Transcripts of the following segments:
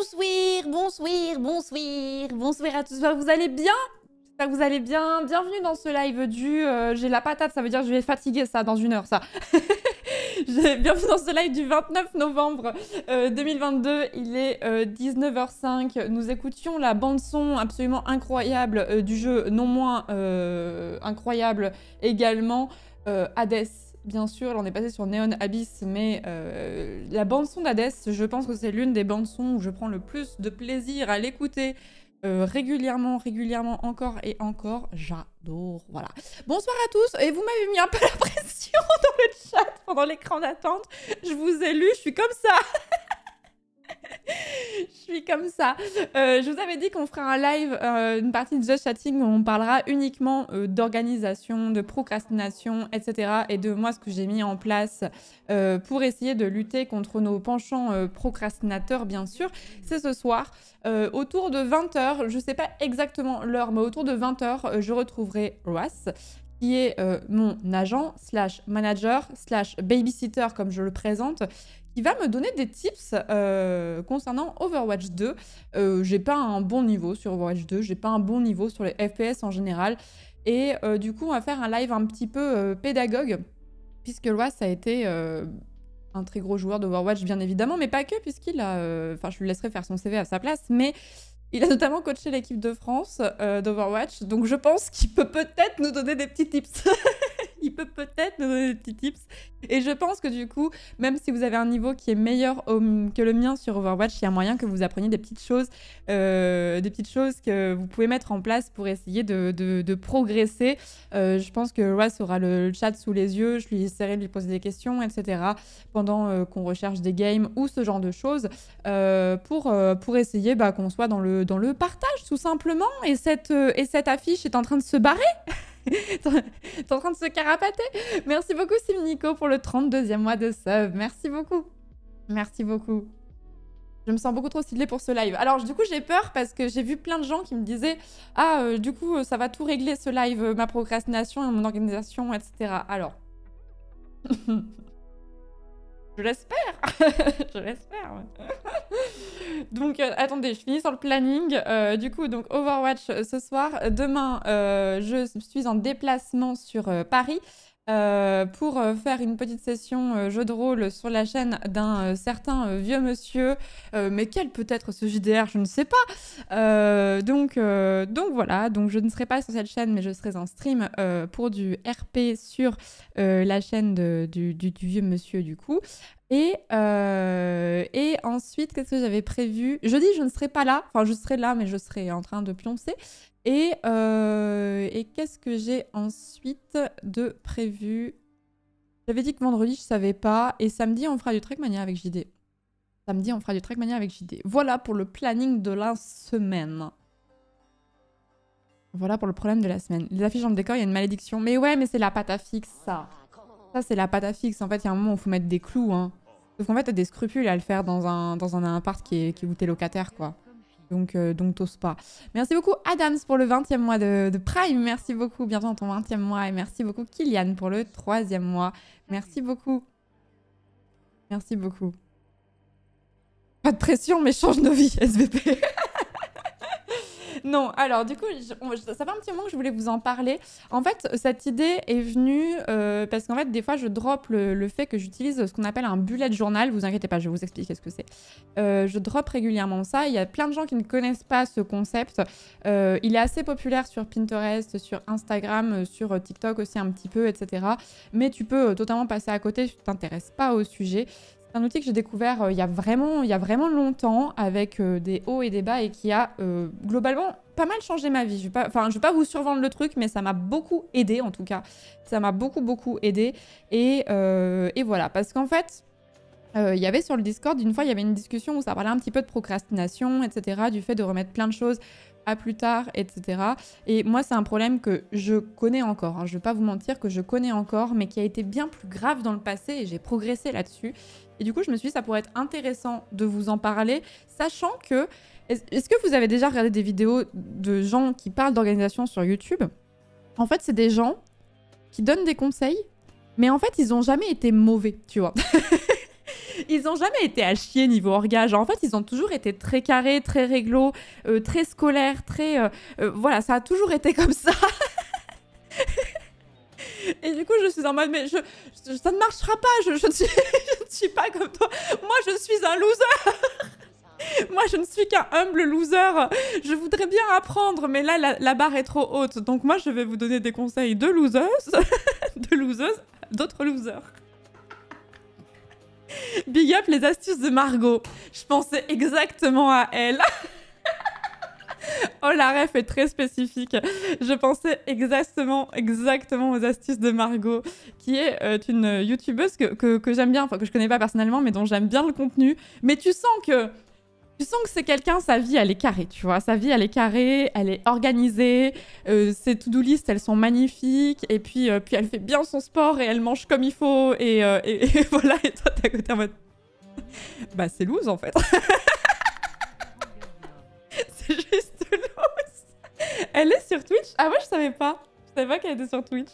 Bonsoir, bonsoir, bonsoir, bonsoir à tous. Vous allez bien? J'espère que vous allez bien. Bienvenue dans ce live du... j'ai la patate, ça veut dire que je vais être fatiguée, ça, dans 1 heure, ça. Bienvenue dans ce live du 29 novembre 2022. Il est 19h05. Nous écoutions la bande-son absolument incroyable du jeu, non moins incroyable également, Hades. Bien sûr, là on est passé sur Neon Abyss, mais la bande-son d'Hades, je pense que c'est l'une des bandes-sons où je prends le plus de plaisir à l'écouter régulièrement, encore et encore. J'adore, voilà. Bonsoir à tous, et vous m'avez mis un peu la pression dans le chat pendant l'écran d'attente. Je vous ai lu, je suis comme ça. Je suis comme ça. Je vous avais dit qu'on ferait un live, une partie de Just Chatting où on parlera uniquement d'organisation, de procrastination, etc. Et de moi, ce que j'ai mis en place pour essayer de lutter contre nos penchants procrastinateurs, bien sûr. C'est ce soir, autour de 20h, je ne sais pas exactement l'heure, mais autour de 20h, je retrouverai Roas, qui est mon agent, /manager, /babysitter, comme je le présente, qui va me donner des tips concernant Overwatch 2. J'ai pas un bon niveau sur Overwatch 2, j'ai pas un bon niveau sur les FPS en général. Et du coup, on va faire un live un petit peu pédagogue, puisque Roas a été un très gros joueur d'Overwatch, bien évidemment, mais pas que, puisqu'il a... Enfin, je lui laisserai faire son CV à sa place, mais... il a notamment coaché l'équipe de France d'Overwatch, donc je pense qu'il peut peut-être nous donner des petits tips. Il peut peut-être nous donner des petits tips. Et je pense que du coup, même si vous avez un niveau qui est meilleur que le mien sur Overwatch, il y a moyen que vous appreniez des petites choses que vous pouvez mettre en place pour essayer de progresser. Je pense que Ross aura le chat sous les yeux, je lui essaierai de lui poser des questions, etc. pendant qu'on recherche des games ou ce genre de choses pour essayer qu'on soit dans le partage tout simplement. Et cette affiche est en train de se barrer. T'es en train de se carapater. Merci beaucoup Simnico pour le 32e mois de sub. Merci beaucoup. Merci beaucoup. Je me sens beaucoup trop stylée pour ce live. Alors du coup j'ai peur parce que j'ai vu plein de gens qui me disaient « Ah, du coup ça va tout régler ce live, ma procrastination et mon organisation, etc. » Alors... Je l'espère. Je l'espère. Donc, attendez, je finis sur le planning. Du coup, donc Overwatch ce soir. Demain, je suis en déplacement sur Paris pour faire une petite session jeu de rôle sur la chaîne d'un certain vieux monsieur. Mais quel peut être ce JDR? Je ne sais pas. Donc voilà. Donc, je ne serai pas sur cette chaîne, mais je serai en stream pour du RP sur la chaîne du vieux monsieur, du coup. Et ensuite, qu'est-ce que j'avais prévu? Jeudi, je ne serai pas là. Enfin, je serai là, mais je serai en train de pioncer. Et qu'est-ce que j'ai ensuite de prévu? J'avais dit que vendredi, je savais pas. Et samedi, on fera du Trackmania avec JD. Samedi, on fera du Trackmania avec JD. Voilà pour le planning de la semaine. Voilà pour le problème de la semaine. Les affiches dans le décor, il y a une malédiction. Mais ouais, mais c'est la pâte à fixe, ça. Ça, c'est la pâte à fixe. En fait, il y a un moment où il faut mettre des clous, hein. Sauf qu'en fait, t'as des scrupules à le faire dans un appart qui où t'es locataire, quoi. Donc t'oses pas. Merci beaucoup Adams pour le 20e mois de Prime. Merci beaucoup, bientôt dans ton 20e mois. Et merci beaucoup Kylian pour le 3e mois. Merci beaucoup. Merci beaucoup. Pas de pression, mais change nos vies, SVP. Non, alors du coup, ça fait un petit moment que je voulais vous en parler. En fait, cette idée est venue parce qu'en fait, des fois, je drop le fait que j'utilise ce qu'on appelle un bullet journal. Vous inquiétez pas, je vais vous expliquer ce que c'est. Je drop régulièrement ça. Il y a plein de gens qui ne connaissent pas ce concept. Il est assez populaire sur Pinterest, sur Instagram, sur TikTok aussi un petit peu, etc. Mais tu peux totalement passer à côté si tu ne t'intéresses pas au sujet. C'est un outil que j'ai découvert il y a vraiment longtemps avec des hauts et des bas et qui a globalement pas mal changé ma vie. Je vais pas vous survendre le truc, mais ça m'a beaucoup aidé en tout cas. Ça m'a beaucoup aidé. Et voilà, parce qu'en fait, il y avait sur le Discord, une fois, il y avait une discussion où ça parlait un petit peu de procrastination, etc., du fait de remettre plein de choses à plus tard, etc. Et moi, c'est un problème que je connais encore. Hein. Je ne vais pas vous mentir que je connais encore, mais qui a été bien plus grave dans le passé et j'ai progressé là-dessus. Et du coup, je me suis dit, ça pourrait être intéressant de vous en parler, sachant que... Est-ce que vous avez déjà regardé des vidéos de gens qui parlent d'organisation sur YouTube? En fait, c'est des gens qui donnent des conseils, mais en fait, ils n'ont jamais été mauvais, tu vois. Ils ont jamais été à chier niveau orga. Genre, en fait, ils ont toujours été très carrés, très réglo, très scolaires, très... voilà, ça a toujours été comme ça. Et du coup, je suis en mode, mais ça ne marchera pas, je ne suis pas comme toi. Moi, je suis un loser. Moi, je ne suis qu'un humble loser. Je voudrais bien apprendre, mais là, la barre est trop haute. Donc moi, je vais vous donner des conseils de loseuses, d'autres losers. Big up les astuces de Margot. Je pensais exactement à elle. Oh, la ref est très spécifique. Je pensais exactement aux astuces de Margot, qui est une youtubeuse que j'aime bien, enfin que je connais pas personnellement, mais dont j'aime bien le contenu. Mais tu sens que c'est quelqu'un, sa vie, elle est carrée, tu vois. Sa vie, elle est carrée, elle est organisée. Ses to-do list, elles sont magnifiques. Et puis elle fait bien son sport et elle mange comme il faut. Et voilà, et toi, t'es à côté en mode... Bah, c'est loose, en fait. C'est juste loose. Elle est sur Twitch? Ah ouais, je savais pas. Je savais pas qu'elle était sur Twitch.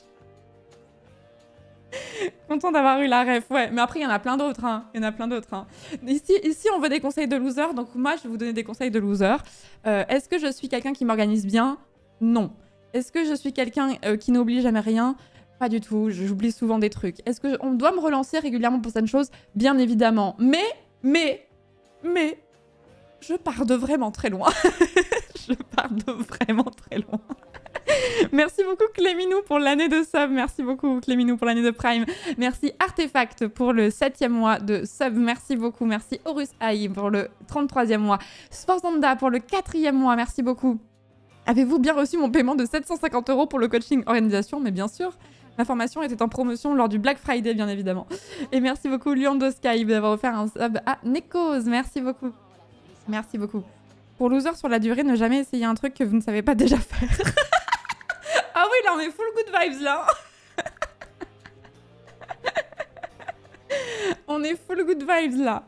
Content d'avoir eu la ref, ouais. Mais après, il y en a plein d'autres, hein. Il y en a plein d'autres, hein. Ici, on veut des conseils de loser. Donc moi, je vais vous donner des conseils de loser. Est-ce que je suis quelqu'un qui m'organise bien? Non. Est-ce que je suis quelqu'un qui n'oublie jamais rien? Pas du tout. J'oublie souvent des trucs. Est-ce qu'on doit me relancer régulièrement pour certaines choses? Bien évidemment. Mais... je pars de vraiment très loin. Je pars de vraiment très loin. Merci beaucoup Cléminou pour l'année de sub. Merci beaucoup Cléminou pour l'année de Prime. Merci Artefact pour le 7e mois de sub. Merci beaucoup. Merci Horus Aïe pour le 33e mois. Sportsanda pour le 4e mois. Merci beaucoup. Avez-vous bien reçu mon paiement de 750 € pour le coaching organisation? Mais bien sûr. L'information était en promotion lors du Black Friday, bien évidemment. Et merci beaucoup Luando Sky d'avoir offert un sub à Nekos. Merci beaucoup. Merci beaucoup. Pour loser sur la durée, ne jamais essayer un truc que vous ne savez pas déjà faire. Ah oui, là, on est full good vibes, là. On est full good vibes, là.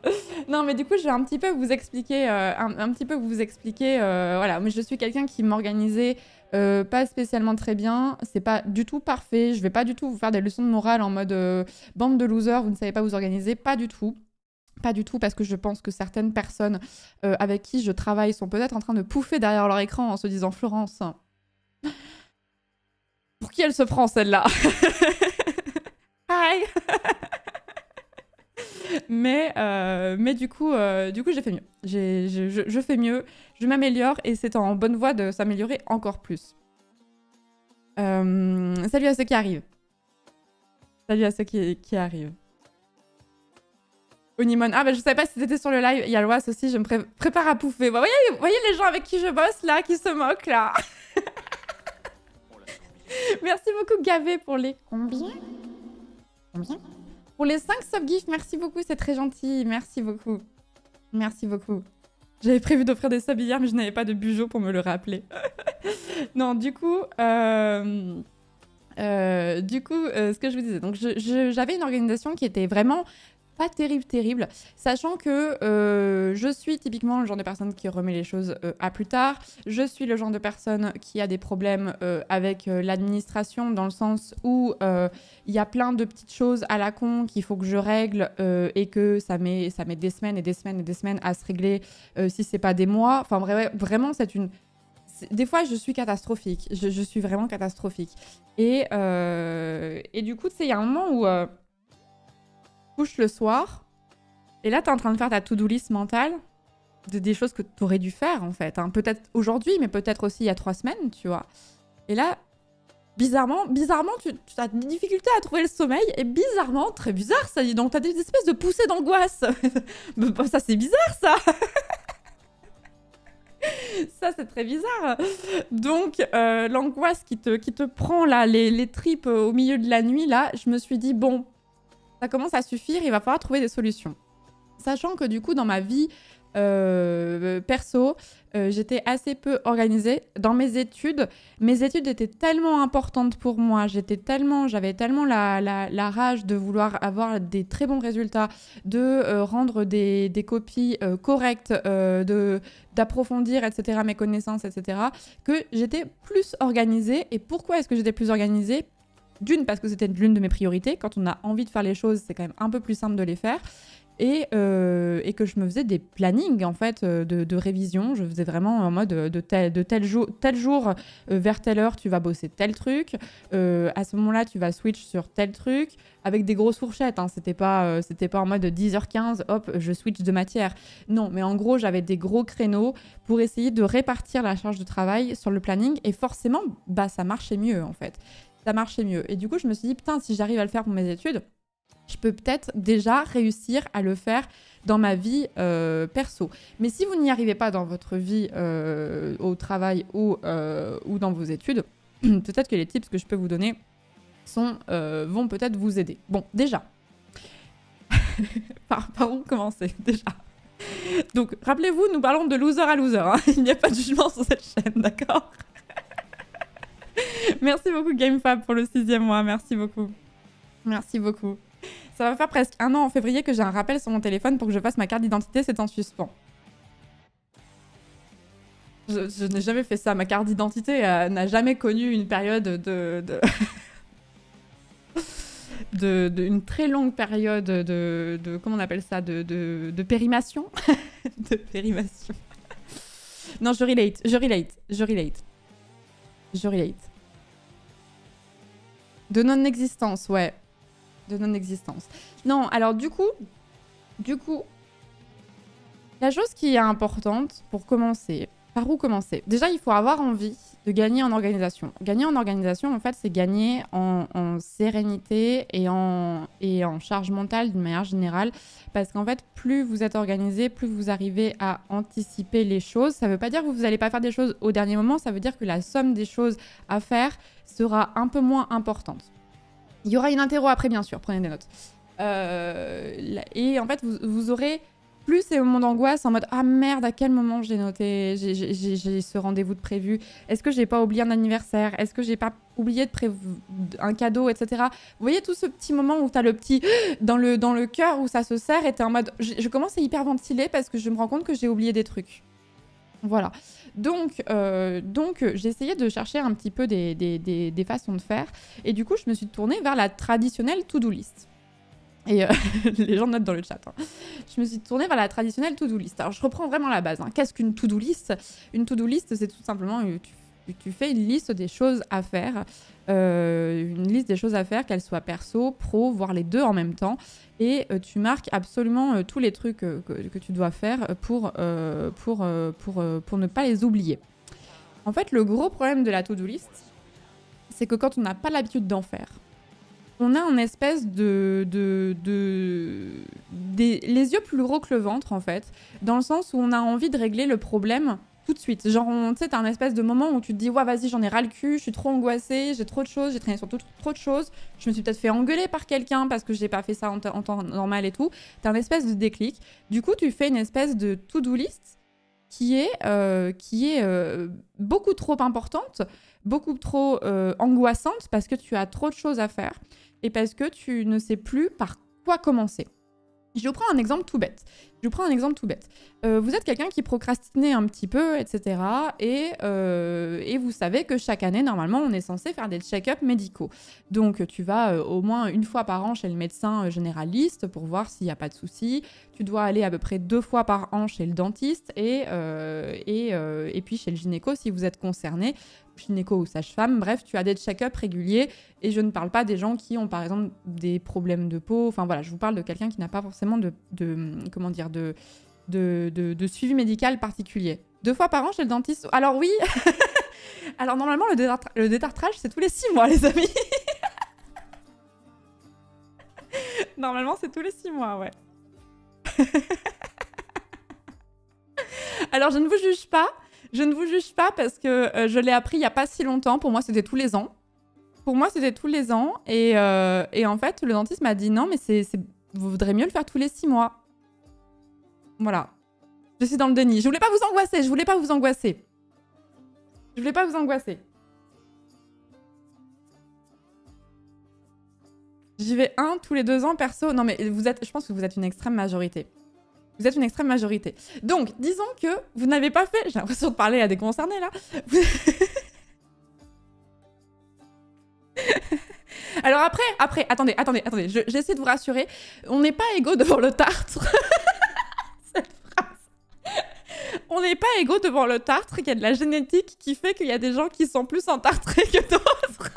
Non, mais du coup, je vais un petit peu vous expliquer... voilà, mais je suis quelqu'un qui m'organisait pas spécialement très bien. C'est pas du tout parfait. Je vais pas du tout vous faire des leçons de morale en mode bande de losers, vous ne savez pas vous organiser. Pas du tout. Pas du tout, parce que je pense que certaines personnes avec qui je travaille sont peut-être en train de pouffer derrière leur écran en se disant « Florence, pour qui elle se prend celle-là ?» Hi. Mais du coup j'ai fait mieux. Je fais mieux, je m'améliore et c'est en bonne voie de s'améliorer encore plus. Salut à ceux qui arrivent. Salut à ceux qui arrivent. Onimon. Ah bah je savais pas si c'était sur le live. Il y a Loas aussi, je me prépare à pouffer. Vous voyez les gens avec qui je bosse là, qui se moquent là. Merci beaucoup Gavé pour les... Combien pour les 5 subgifts, merci beaucoup, c'est très gentil. Merci beaucoup. Merci beaucoup. J'avais prévu d'offrir des subs hier, mais je n'avais pas de bugeot pour me le rappeler. Non, du coup... ce que je vous disais, donc j'avais une organisation qui était vraiment... pas terrible, sachant que je suis typiquement le genre de personne qui remet les choses à plus tard. Je suis le genre de personne qui a des problèmes avec l'administration, dans le sens où il y a plein de petites choses à la con qu'il faut que je règle et que ça met des semaines et des semaines et des semaines à se régler si c'est pas des mois. Enfin vraiment, des fois, je suis catastrophique. Je suis vraiment catastrophique. Et du coup, tu sais, il y a un moment où... couche le soir, et là, t'es en train de faire ta to-do list mentale des choses que t'aurais dû faire, en fait. Hein. Peut-être aujourd'hui, mais peut-être aussi il y a 3 semaines, tu vois. Et là, bizarrement, tu as des difficultés à trouver le sommeil, et bizarrement, très bizarre, ça dit. Donc, t'as des espèces de poussées d'angoisse. Ça, c'est bizarre, ça. Ça, c'est très bizarre. Donc, l'angoisse qui te prend, là, les tripes au milieu de la nuit, là, je me suis dit, bon... ça commence à suffire, il va falloir trouver des solutions. Sachant que du coup, dans ma vie perso, j'étais assez peu organisée. Dans mes études étaient tellement importantes pour moi, j'avais tellement la rage de vouloir avoir des très bons résultats, de rendre des copies correctes, d'approfondir, etc., mes connaissances, etc., que j'étais plus organisée. Et pourquoi est-ce que j'étais plus organisée ? D'une, parce que c'était l'une de mes priorités. Quand on a envie de faire les choses, c'est quand même un peu plus simple de les faire. et que je me faisais des plannings en fait de révision. Je faisais vraiment en mode de tel jour vers telle heure tu vas bosser tel truc, à ce moment-là tu vas switch sur tel truc, avec des grosses fourchettes, hein. C'était pas en mode 10h15 hop je switch de matière. Non, mais en gros j'avais des gros créneaux pour essayer de répartir la charge de travail sur le planning, et forcément bah ça marchait mieux en fait. Ça marchait mieux. Et du coup je me suis dit putain, si j'arrive à le faire pour mes études, je peux peut-être déjà réussir à le faire dans ma vie perso. Mais si vous n'y arrivez pas dans votre vie au travail ou dans vos études, peut-être que les tips que je peux vous donner vont peut-être vous aider. Bon, déjà, par où commencer déjà? Donc, rappelez-vous, nous parlons de loser à loser. Hein. Il n'y a pas de jugement sur cette chaîne, d'accord? Merci beaucoup GameFab pour le 6e mois, merci beaucoup. Merci beaucoup. Ça va faire presque 1 an en février que j'ai un rappel sur mon téléphone pour que je fasse ma carte d'identité, c'est en suspens. Je n'ai jamais fait ça, ma carte d'identité n'a jamais connu une période une très longue période de comment on appelle ça, de périmation. De périmation. Non, je relate. De non-existence, ouais. De non-existence. Non, alors du coup, la chose qui est importante pour commencer, par où commencer? Déjà, il faut avoir envie de gagner en organisation. Gagner en organisation, en fait, c'est gagner en sérénité et en charge mentale d'une manière générale. Parce qu'en fait, plus vous êtes organisé, plus vous arrivez à anticiper les choses. Ça ne veut pas dire que vous n'allez pas faire des choses au dernier moment, ça veut dire que la somme des choses à faire sera un peu moins importante. Il y aura une interro après, bien sûr, prenez des notes. Et en fait, vous aurez plus ces moments d'angoisse en mode « Ah merde, à quel moment j'ai noté, j'ai ce rendez-vous de prévu? Est-ce que j'ai pas oublié un anniversaire? Est-ce que j'ai pas oublié de un cadeau, etc. » Vous voyez tout ce petit moment où t'as le petit dans le cœur où ça se serre et t'es en mode « Je commence à hyperventiler parce que je me rends compte que j'ai oublié des trucs. » Voilà. Donc j'ai essayé de chercher un petit peu des façons de faire. Et du coup, je me suis tournée vers la traditionnelle to-do list. Et les gens notent dans le chat. Hein. Je me suis tournée vers la traditionnelle to-do list. Alors, je reprends vraiment la base. Hein. Qu'est-ce qu'une to-do list? Une to-do list, c'est tout simplement... Tu fais une liste des choses à faire. Une liste des choses à faire, qu'elles soient perso, pro, voire les deux en même temps. Et tu marques absolument tous les trucs que tu dois faire pour ne pas les oublier. En fait, le gros problème de la to-do list, c'est que quand on n'a pas l'habitude d'en faire, on a une espèce les yeux plus gros que le ventre, en fait, dans le sens où on a envie de régler le problème tout de suite. Genre, tu sais, t'as un espèce de moment où tu te dis « Ouais, vas-y, j'en ai ras le cul, je suis trop angoissée, j'ai trop de choses, j'ai traîné sur trop de choses, je me suis peut-être fait engueuler par quelqu'un parce que j'ai pas fait ça en temps normal et tout. » T'as un espèce de déclic. Du coup, tu fais une espèce de to-do list qui est beaucoup trop importante, beaucoup trop angoissante parce que tu as trop de choses à faire et parce que tu ne sais plus par quoi commencer. Je vous prends un exemple tout bête. Vous êtes quelqu'un qui procrastinait un petit peu, etc. Et vous savez que chaque année, normalement, on est censé faire des check-ups médicaux. Donc, tu vas au moins une fois par an chez le médecin généraliste pour voir s'il n'y a pas de soucis. Tu dois aller à peu près 2 fois par an chez le dentiste et puis chez le gynéco si vous êtes concerné. Gynéco ou sage-femme, bref, tu as des check-ups réguliers et je ne parle pas des gens qui ont par exemple des problèmes de peau, enfin voilà, je vous parle de quelqu'un qui n'a pas forcément de suivi médical particulier. 2 fois par an chez le dentiste, alors oui, alors normalement le détartrage c'est tous les 6 mois les amis. Normalement c'est tous les 6 mois, ouais. Alors je ne vous juge pas. Je ne vous juge pas parce que je l'ai appris il n'y a pas si longtemps. Pour moi, c'était tous les ans. Et en fait, le dentiste m'a dit non, mais vous voudrez mieux le faire tous les 6 mois. Voilà. Je suis dans le déni. Je voulais pas vous angoisser. J'y vais tous les 2 ans, perso. Non, mais je pense que vous êtes une extrême majorité. Donc, disons que vous n'avez pas fait... J'ai l'impression de parler à des concernés, là. Alors après, attendez, j'essaie de vous rassurer. On n'est pas égaux devant le tartre. Cette phrase. On n'est pas égaux devant le tartre. Il y a de la génétique qui fait qu'il y a des gens qui sont plus entartrés que d'autres.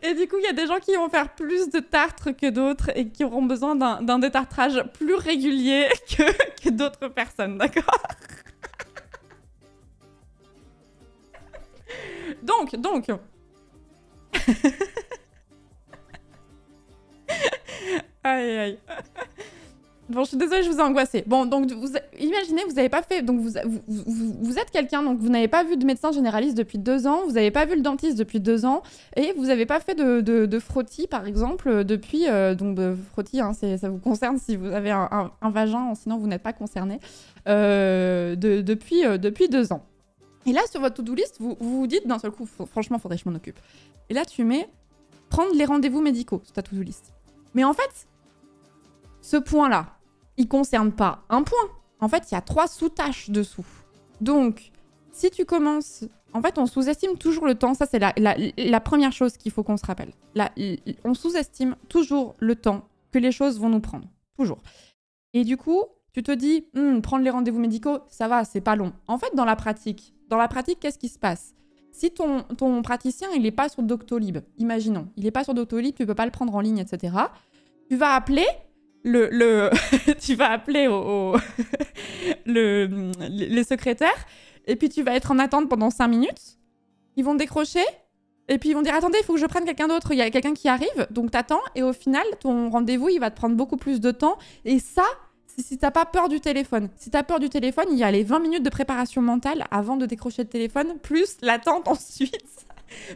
Et du coup, il y a des gens qui vont faire plus de tartre que d'autres et qui auront besoin d'un détartrage plus régulier que d'autres personnes, d'accord? Donc... Aïe, aïe. Bon, je suis désolée, je vous ai angoissé. Bon, donc, imaginez, vous n'avez pas fait... Donc, vous êtes quelqu'un, donc vous n'avez pas vu de médecin généraliste depuis 2 ans, vous n'avez pas vu le dentiste depuis 2 ans, et vous n'avez pas fait de frottis, par exemple, depuis... donc, frottis, hein, ça vous concerne si vous avez un vagin, sinon vous n'êtes pas concerné, depuis 2 ans. Et là, sur votre to-do list, vous vous dites d'un seul coup, franchement, faudrait que je m'en occupe. Et là, tu mets prendre les rendez-vous médicaux sur ta to-do list. Mais en fait, ce point-là, il concerne pas un point. En fait, il y a 3 sous-tâches dessous. Donc, si tu commences... En fait, on sous-estime toujours le temps. Ça, c'est la première chose qu'il faut qu'on se rappelle. On sous-estime toujours le temps que les choses vont nous prendre. Toujours. Et du coup, tu te dis, prendre les rendez-vous médicaux, ça va, c'est pas long. En fait, dans la pratique, qu'est-ce qui se passe? Si ton praticien, il n'est pas sur Doctolib, imaginons, il n'est pas sur Doctolib, tu peux pas le prendre en ligne, etc. Tu vas appeler tu vas appeler les secrétaires, et puis tu vas être en attente pendant 5 minutes. Ils vont décrocher, et puis ils vont dire, attendez, il faut que je prenne quelqu'un d'autre, il y a quelqu'un qui arrive, donc t'attends, et au final, ton rendez-vous, il va te prendre beaucoup plus de temps, et ça, si t'as pas peur du téléphone. Si t'as peur du téléphone, il y a les 20 minutes de préparation mentale avant de décrocher le téléphone, plus l'attente ensuite.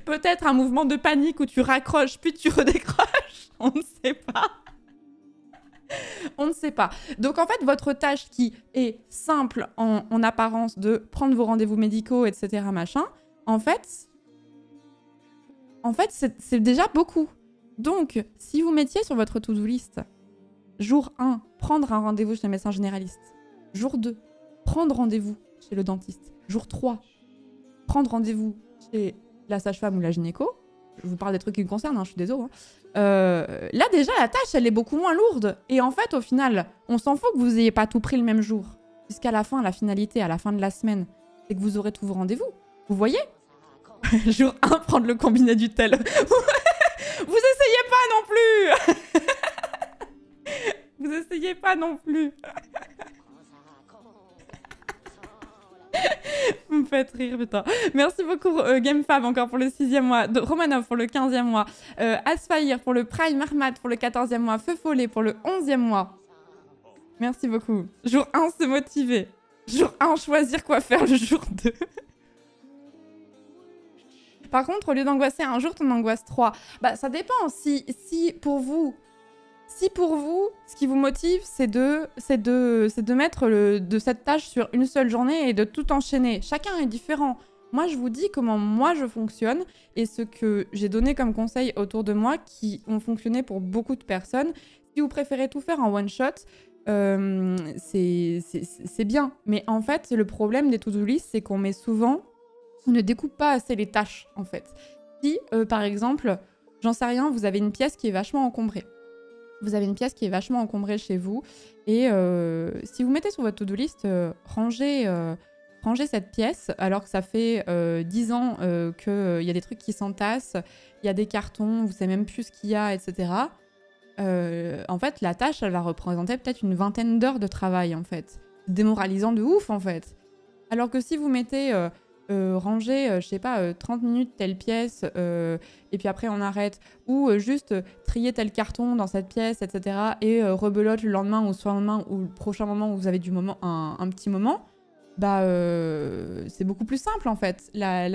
Peut-être un mouvement de panique où tu raccroches, puis tu redécroches. On ne sait pas. On ne sait pas. Donc en fait, votre tâche qui est simple en apparence de prendre vos rendez-vous médicaux, etc. machin, en fait c'est déjà beaucoup. Donc, si vous mettiez sur votre to-do list... Jour 1, prendre un rendez-vous chez le médecin généraliste. Jour 2, prendre rendez-vous chez le dentiste. Jour 3, prendre rendez-vous chez la sage-femme ou la gynéco. Je vous parle des trucs qui me concernent, hein, je suis désolée. Là, déjà, la tâche, elle est beaucoup moins lourde. Et en fait, au final, on s'en fout que vous n'ayez pas tout pris le même jour. Puisqu'à la fin, la finalité, à la fin de la semaine, c'est que vous aurez tous vos rendez-vous. Vous voyez? Jour 1, prendre le combiné du tel. Vous essayez pas non plus. Vous essayez pas non plus. Vous me faites rire, putain. Merci beaucoup, GameFab, encore pour le 6e mois. Romanov pour le 15e mois. Asfaïr pour le Prime. Armat pour le 14e mois. Feu Follet pour le 11e mois. Merci beaucoup. Jour 1, se motiver. Jour 1, choisir quoi faire le jour 2. Par contre, au lieu d'angoisser un jour, t'en angoisses 3. Bah, ça dépend. Si pour vous, ce qui vous motive, c'est de mettre de cette tâche sur une seule journée et de tout enchaîner. Chacun est différent. Moi, je vous dis comment moi je fonctionne et ce que j'ai donné comme conseil autour de moi qui ont fonctionné pour beaucoup de personnes. Si vous préférez tout faire en one shot, c'est bien. Mais en fait, le problème des to-do list, c'est qu'on met souvent... On ne découpe pas assez les tâches, en fait. Si, par exemple, j'en sais rien, vous avez une pièce qui est vachement encombrée. Vous avez une pièce qui est vachement encombrée chez vous. Et si vous mettez sur votre to-do list, rangez cette pièce, alors que ça fait 10 ans qu'il y a des trucs qui s'entassent, il y a des cartons, vous savez même plus ce qu'il y a, etc. En fait, la tâche, elle va représenter peut-être une 20aine d'heures de travail, en fait. Démoralisant de ouf, en fait. Alors que si vous mettez... ranger, je sais pas, 30 minutes telle pièce, et puis après on arrête, ou juste trier tel carton dans cette pièce, etc. et rebelote le lendemain ou le surlendemain ou le prochain moment où vous avez un petit moment, bah c'est beaucoup plus simple en fait. La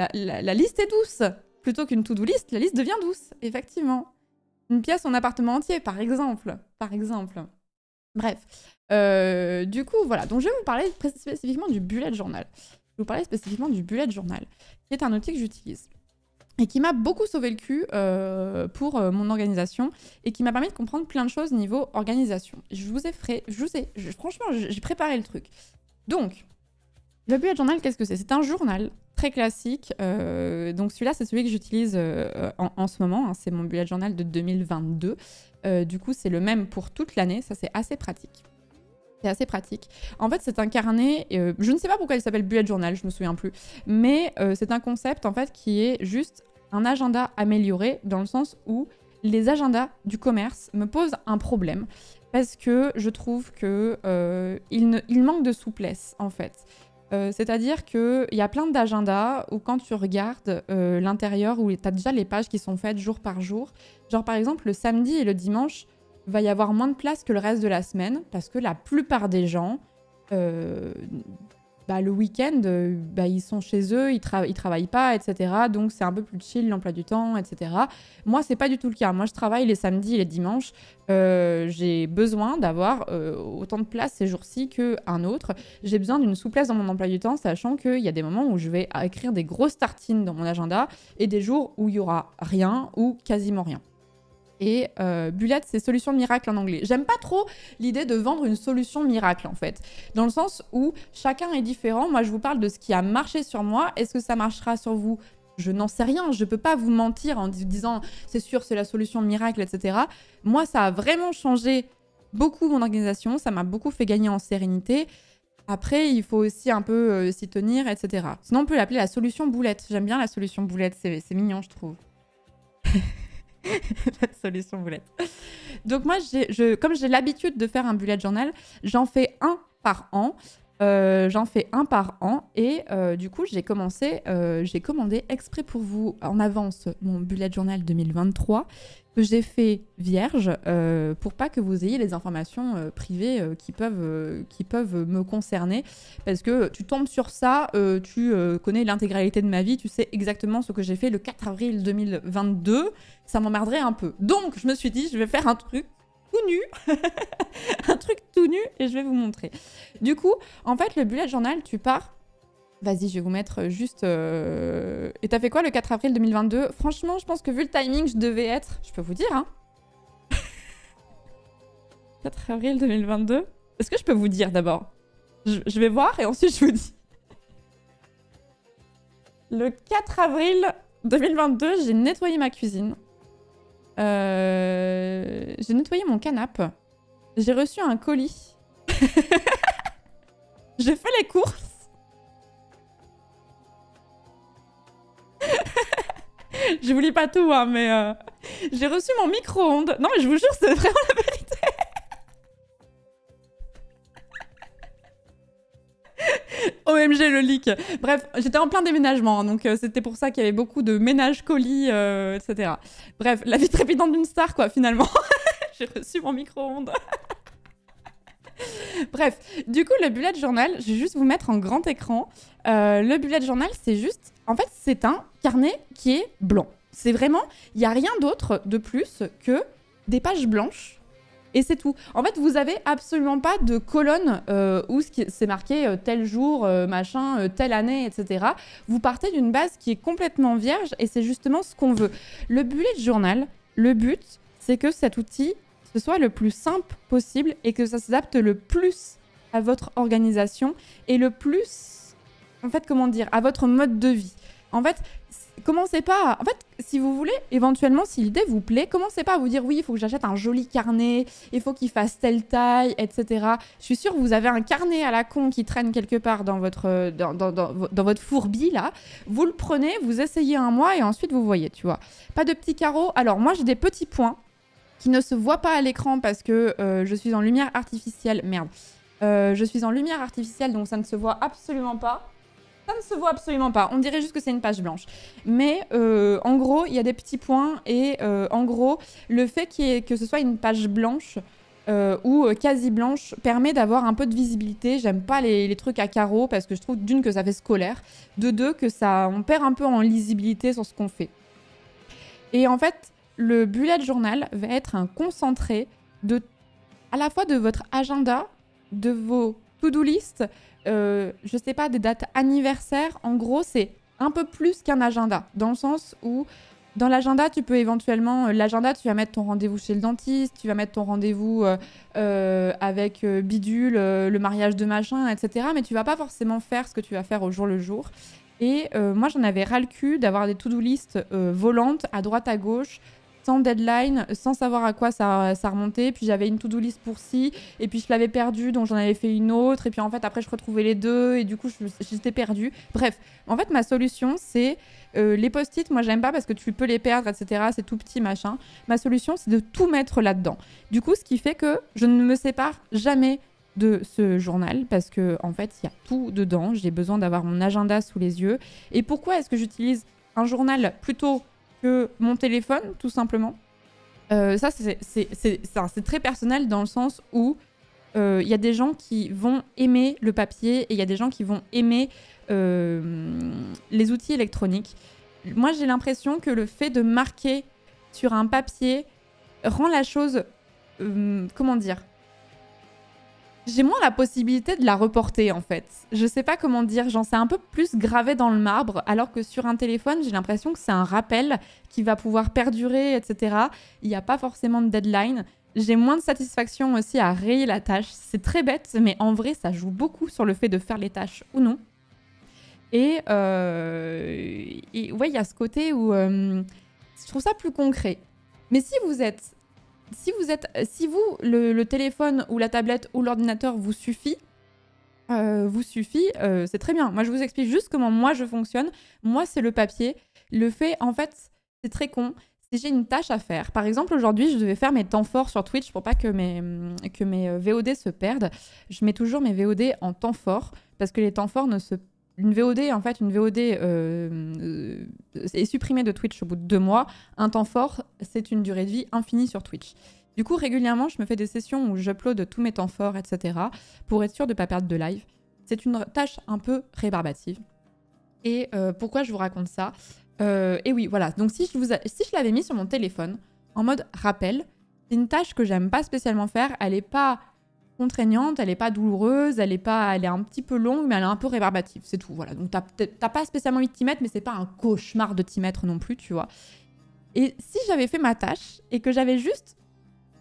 liste est douce. Plutôt qu'une to-do list, la liste devient douce, effectivement. Une pièce en appartement entier, par exemple. Bref. Du coup, voilà. Donc je vais vous parler spécifiquement du bullet journal. Je vais vous parler spécifiquement du bullet journal, qui est un outil que j'utilise et qui m'a beaucoup sauvé le cul pour mon organisation et qui m'a permis de comprendre plein de choses niveau organisation. Franchement, j'ai préparé le truc. Donc, le bullet journal, qu'est-ce que c'est? C'est un journal très classique. Donc celui-là, c'est celui que j'utilise en ce moment. Hein. C'est mon bullet journal de 2022. Du coup, c'est le même pour toute l'année. Ça, c'est assez pratique. C'est assez pratique. En fait, c'est un carnet, je ne sais pas pourquoi il s'appelle bullet journal, je me souviens plus, mais c'est un concept en fait qui est juste un agenda amélioré dans le sens où les agendas du commerce me posent un problème parce que je trouve que il manque de souplesse en fait. C'est-à-dire qu'il y a plein d'agendas où quand tu regardes l'intérieur, où tu as déjà les pages qui sont faites jour par jour, genre par exemple le samedi et le dimanche, va y avoir moins de place que le reste de la semaine parce que la plupart des gens, le week-end, ils sont chez eux, ils travaillent pas, etc. Donc c'est un peu plus chill l'emploi du temps, etc. Moi, c'est pas du tout le cas. Moi, je travaille les samedis et les dimanches. J'ai besoin d'avoir autant de place ces jours-ci qu'un autre. J'ai besoin d'une souplesse dans mon emploi du temps, sachant qu'il y a des moments où je vais écrire des grosses tartines dans mon agenda et des jours où il y aura rien ou quasiment rien. Et Bullet, c'est solution miracle en anglais. J'aime pas trop l'idée de vendre une solution miracle, en fait. Dans le sens où chacun est différent. Moi, je vous parle de ce qui a marché sur moi. Est-ce que ça marchera sur vous ? Je n'en sais rien. Je peux pas vous mentir en disant « c'est sûr, c'est la solution miracle, etc. » Moi, ça a vraiment changé beaucoup mon organisation. Ça m'a beaucoup fait gagner en sérénité. Après, il faut aussi un peu s'y tenir, etc. Sinon, on peut l'appeler la solution boulette. J'aime bien la solution boulette. C'est mignon, je trouve. La solution boulette. Donc moi, comme j'ai l'habitude de faire un bullet journal, j'en fais un par an. Et du coup, j'ai commandé exprès pour vous en avance mon bullet journal 2023 que j'ai fait vierge pour pas que vous ayez les informations privées qui peuvent me concerner. Parce que tu tombes sur ça, tu connais l'intégralité de ma vie, tu sais exactement ce que j'ai fait le 4 avril 2022. Ça m'emmerderait un peu. Donc, je me suis dit, je vais faire un truc tout nu. Un truc tout nu et je vais vous montrer. Du coup, en fait, le bullet journal, tu pars... Vas-y, je vais vous mettre juste... Et t'as fait quoi le 4 avril 2022 ? Franchement, je pense que vu le timing, je devais être... Je peux vous dire, hein. 4 avril 2022 ? Est-ce que je peux vous dire d'abord ? Je vais voir et ensuite je vous dis. Le 4 avril 2022, j'ai nettoyé ma cuisine. J'ai nettoyé mon canapé. J'ai reçu un colis. J'ai fait les courses. Je vous lis pas tout, hein, mais j'ai reçu mon micro-ondes. Non, mais je vous jure, c'est vraiment la vérité. OMG, le leak. Bref, j'étais en plein déménagement, hein, donc c'était pour ça qu'il y avait beaucoup de ménages, colis, etc. Bref, la vie trépidante d'une star, quoi, finalement. J'ai reçu mon micro-ondes. Bref, du coup, le bullet journal, je vais juste vous mettre en grand écran. Le bullet journal, c'est juste... En fait, c'est un carnet qui est blanc. C'est vraiment... Il n'y a rien d'autre de plus que des pages blanches. Et c'est tout. En fait, vous n'avez absolument pas de colonne où c'est marqué tel jour, machin, telle année, etc. Vous partez d'une base qui est complètement vierge et c'est justement ce qu'on veut. Le bullet journal, le but, c'est que cet outil, ce soit le plus simple possible et que ça s'adapte le plus à votre organisation et le plus, en fait, comment dire, à votre mode de vie. En fait, commencez pas... En fait, si vous voulez, éventuellement, si l'idée vous plaît, commencez pas à vous dire « Oui, il faut que j'achète un joli carnet, il faut qu'il fasse telle taille, etc. » Je suis sûre que vous avez un carnet à la con qui traîne quelque part dans votre, dans votre fourbi, là. Vous le prenez, vous essayez un mois et ensuite vous voyez, tu vois. Pas de petits carreaux. Alors, moi, j'ai des petits points qui ne se voient pas à l'écran parce que je suis en lumière artificielle. Merde. Je suis en lumière artificielle, donc ça ne se voit absolument pas. Ça ne se voit absolument pas. On dirait juste que c'est une page blanche. Mais en gros, il y a des petits points et en gros, le fait que ce soit une page blanche ou quasi blanche permet d'avoir un peu de visibilité. J'aime pas les trucs à carreaux parce que je trouve d'une que ça fait scolaire, de deux que on perd un peu en lisibilité sur ce qu'on fait. Et en fait, le bullet journal va être un concentré à la fois de votre agenda, de vos to-do list, je sais pas, des dates anniversaires. En gros, c'est un peu plus qu'un agenda, dans le sens où dans l'agenda, tu peux éventuellement... l'agenda, tu vas mettre ton rendez-vous chez le dentiste, tu vas mettre ton rendez-vous avec Bidule, le mariage de machin, etc. Mais tu vas pas forcément faire ce que tu vas faire au jour le jour. Et moi, j'en avais ras le cul d'avoir des to-do list volantes à droite, à gauche, sans deadline, sans savoir à quoi ça remontait. Puis j'avais une to-do list pour ci, et puis je l'avais perdue, donc j'en avais fait une autre. Et puis en fait, après, je retrouvais les deux, et du coup, j'étais perdue. Bref, en fait, ma solution, c'est les post-it. Moi, j'aime pas parce que tu peux les perdre, etc. C'est tout petit, machin. Ma solution, c'est de tout mettre là-dedans. Du coup, ce qui fait que je ne me sépare jamais de ce journal parce que en fait il y a tout dedans, j'ai besoin d'avoir mon agenda sous les yeux. Et pourquoi est-ce que j'utilise un journal plutôt que mon téléphone, tout simplement? Ça c'est très personnel dans le sens où il y a des gens qui vont aimer le papier et il y a des gens qui vont aimer les outils électroniques. Moi j'ai l'impression que le fait de marquer sur un papier rend la chose comment dire, j'ai moins la possibilité de la reporter en fait. Je sais pas comment dire, genre c'est un peu plus gravé dans le marbre, alors que sur un téléphone, j'ai l'impression que c'est un rappel qui va pouvoir perdurer, etc. Il n'y a pas forcément de deadline. J'ai moins de satisfaction aussi à rayer la tâche. C'est très bête, mais en vrai, ça joue beaucoup sur le fait de faire les tâches ou non. Et ouais, il y a ce côté où je trouve ça plus concret. Mais si vous, le téléphone ou la tablette ou l'ordinateur vous suffit, c'est très bien. Moi, je vous explique juste comment moi je fonctionne. Moi, c'est le papier. Le fait, en fait, c'est très con. Si j'ai une tâche à faire, par exemple, aujourd'hui, je devais faire mes temps forts sur Twitch pour pas que mes VOD se perdent. Je mets toujours mes VOD en temps fort parce que les temps forts ne se... Une VOD est supprimée de Twitch au bout de 2 mois. Un temps fort, c'est une durée de vie infinie sur Twitch. Du coup, régulièrement, je me fais des sessions où j'upload tous mes temps forts, etc. pour être sûr de ne pas perdre de live. C'est une tâche un peu rébarbative. Et pourquoi je vous raconte ça? Et oui, voilà. Donc, si je l'avais mis sur mon téléphone, en mode rappel, c'est une tâche que j'aime pas spécialement faire. Elle n'est pas contraignante, elle est pas douloureuse, elle est un petit peu longue, mais elle est un peu rébarbative, c'est tout, voilà. Donc t'as pas spécialement envie de t'y mettre, mais c'est pas un cauchemar de t'y mettre non plus, tu vois. Et si j'avais fait ma tâche et que j'avais juste,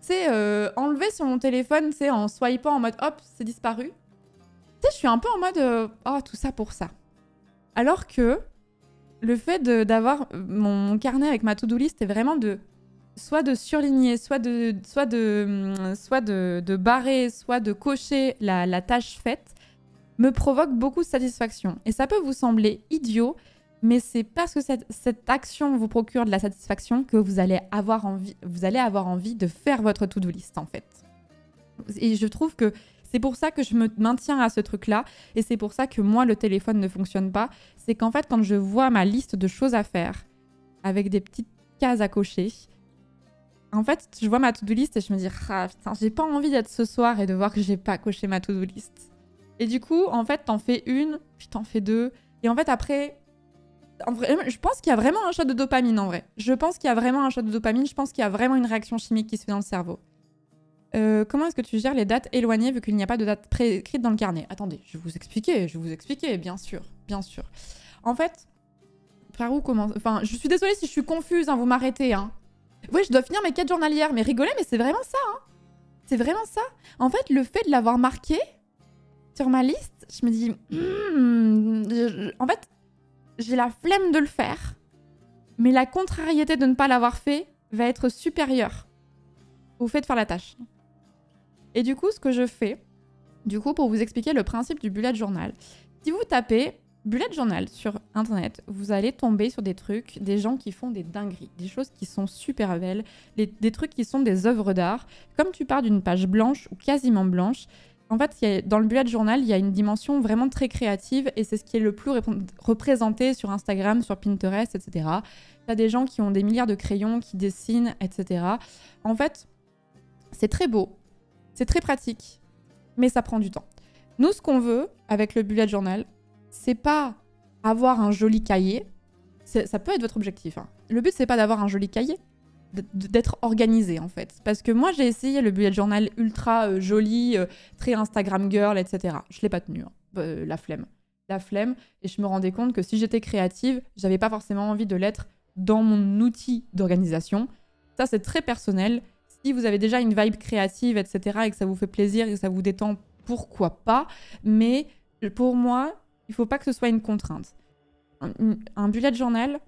enlevé sur mon téléphone, en swipant en mode hop, c'est disparu, je suis un peu en mode oh, tout ça pour ça. Alors que le fait d'avoir mon carnet avec ma to-do list est vraiment soit de surligner, soit de barrer, soit de cocher la tâche faite, me provoque beaucoup de satisfaction. Et ça peut vous sembler idiot, mais c'est parce que cette action vous procure de la satisfaction que vous allez avoir envie de faire votre to-do list, en fait. Et je trouve que c'est pour ça que je me maintiens à ce truc-là, et c'est pour ça que moi, le téléphone ne fonctionne pas. C'est qu'en fait, quand je vois ma liste de choses à faire, avec des petites cases à cocher, en fait, je vois ma to-do list et je me dis « Ah putain, j'ai pas envie d'être ce soir et de voir que j'ai pas coché ma to-do list. » Et du coup, en fait, t'en fais une, puis t'en fais deux. Et en fait, après... En vrai, je pense qu'il y a vraiment un shot de dopamine, en vrai. Je pense qu'il y a vraiment un shot de dopamine. Je pense qu'il y a vraiment une réaction chimique qui se fait dans le cerveau. Comment est-ce que tu gères les dates éloignées vu qu'il n'y a pas de date préécrite dans le carnet? Attendez, je vais vous expliquer, bien sûr, bien sûr. En fait, par où commence... Enfin, je suis désolée si je suis confuse, hein, vous m'arrêtez, hein. Oui, je dois finir mes quêtes journalières, mais rigolez, mais c'est vraiment ça, hein. C'est vraiment ça. En fait, le fait de l'avoir marqué sur ma liste, je me dis... en fait, j'ai la flemme de le faire, mais la contrariété de ne pas l'avoir fait va être supérieure au fait de faire la tâche. Et du coup, ce que je fais, pour vous expliquer le principe du bullet journal, si vous tapez bullet journal sur internet, vous allez tomber sur des trucs, des gens qui font des dingueries, des choses qui sont super belles, des trucs qui sont des œuvres d'art. Comme tu pars d'une page blanche ou quasiment blanche, en fait, dans le bullet journal, il y a une dimension vraiment très créative et c'est ce qui est le plus représenté sur Instagram, sur Pinterest, etc. Tu as des gens qui ont des milliards de crayons, qui dessinent, etc. En fait, c'est très beau, c'est très pratique, mais ça prend du temps. Nous, ce qu'on veut avec le bullet journal, c'est pas avoir un joli cahier. Ça peut être votre objectif, hein. Le but, c'est pas d'avoir un joli cahier, d'être organisé, en fait. Parce que moi, j'ai essayé le bullet journal ultra joli, très Instagram girl, etc. Je l'ai pas tenu, hein. La flemme. Et je me rendais compte que si j'étais créative, j'avais pas forcément envie de l'être dans mon outil d'organisation. Ça, c'est très personnel. Si vous avez déjà une vibe créative, etc., et que ça vous fait plaisir et que ça vous détend, pourquoi pas. Mais pour moi, il faut pas que ce soit une contrainte. un bullet journal,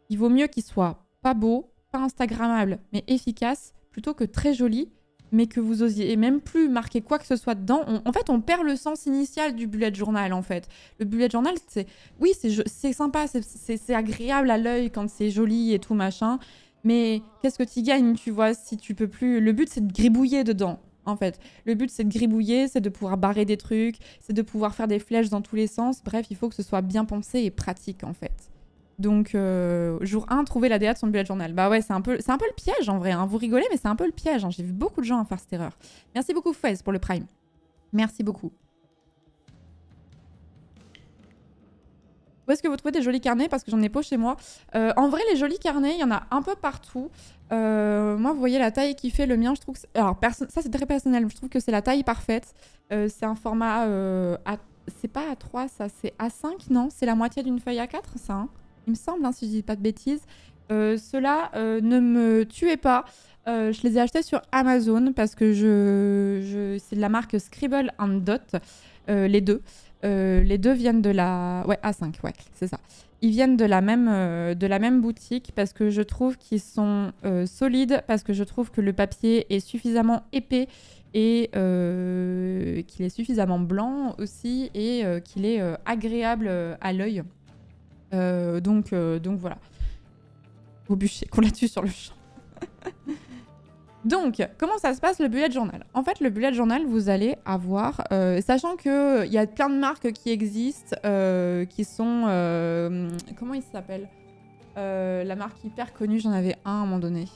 il vaut mieux qu'il soit pas beau, pas instagrammable, mais efficace, plutôt que très joli, mais que vous osiez même plus marquer quoi que ce soit dedans. En fait, on perd le sens initial du bullet journal, en fait. Le bullet journal, c'est... Oui, c'est sympa, c'est agréable à l'œil quand c'est joli et tout, machin. Mais qu'est-ce que tu gagnes, tu vois, si tu peux plus... Le but, c'est de gribouiller dedans, en fait. Le but, c'est de gribouiller, c'est de pouvoir barrer des trucs, c'est de pouvoir faire des flèches dans tous les sens. Bref, il faut que ce soit bien pensé et pratique, en fait. Donc, jour 1, trouver la DA de son bullet journal. Bah ouais, c'est un peu le piège en vrai. Hein. Vous rigolez, mais c'est un peu le piège. Hein. J'ai vu beaucoup de gens faire cette erreur. Merci beaucoup, Fez, pour le Prime. Merci beaucoup. Où est-ce que vous trouvez des jolis carnets? Parce que j'en ai pas chez moi. En vrai, les jolis carnets, il y en a un peu partout. Moi, vous voyez la taille qui fait le mien. Je trouve que alors, ça, c'est très personnel. Je trouve que c'est la taille parfaite. C'est un format... C'est pas A3, ça. C'est A5, non? C'est la moitié d'une feuille A4, ça, hein, il me semble, hein, si je dis pas de bêtises. Ceux-là, ne me tuez pas. Je les ai achetés sur Amazon parce que c'est de la marque Scribble and Dot, les deux. Les deux viennent de la... Ouais, A5, ouais, c'est ça. Ils viennent de la même boutique parce que je trouve qu'ils sont solides, parce que je trouve que le papier est suffisamment épais et qu'il est suffisamment blanc aussi et qu'il est agréable à l'œil. Donc voilà. Au bûcher qu'on l'a tué sur le champ. Donc, comment ça se passe le bullet journal? En fait, le bullet journal, vous allez avoir, sachant qu'il y a plein de marques qui existent, qui sont... comment il s'appelle? La marque hyper connue, j'en avais un à un moment donné.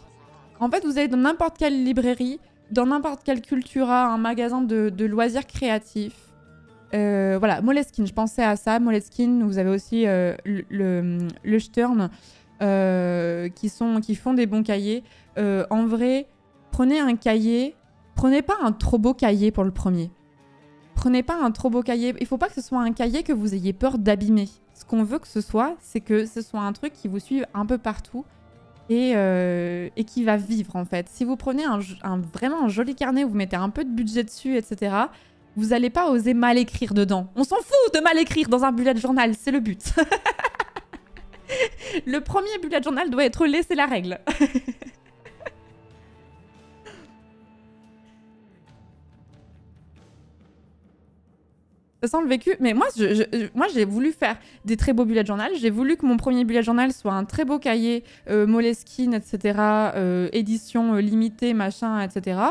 En fait, vous allez dans n'importe quelle librairie, dans n'importe quel Cultura, un magasin de loisirs créatifs. Voilà, Moleskine, je pensais à ça. Moleskine, vous avez aussi le Stern, qui font des bons cahiers. En vrai, prenez un cahier, prenez pas un trop beau cahier pour le premier. Prenez pas un trop beau cahier. Il faut pas que ce soit un cahier que vous ayez peur d'abîmer. Ce qu'on veut que ce soit, c'est que ce soit un truc qui vous suive un peu partout et qui va vivre, en fait. Si vous prenez vraiment un joli carnet, vous mettez un peu de budget dessus, etc., vous n'allez pas oser mal écrire dedans. On s'en fout de mal écrire dans un bullet journal, c'est le but. Le premier bullet journal doit être laissé la règle. Ça sent le vécu. Mais moi, j'ai voulu faire des très beaux bullet journal. J'ai voulu que mon premier bullet journal soit un très beau cahier, Moleskine, etc., édition limitée, machin, etc.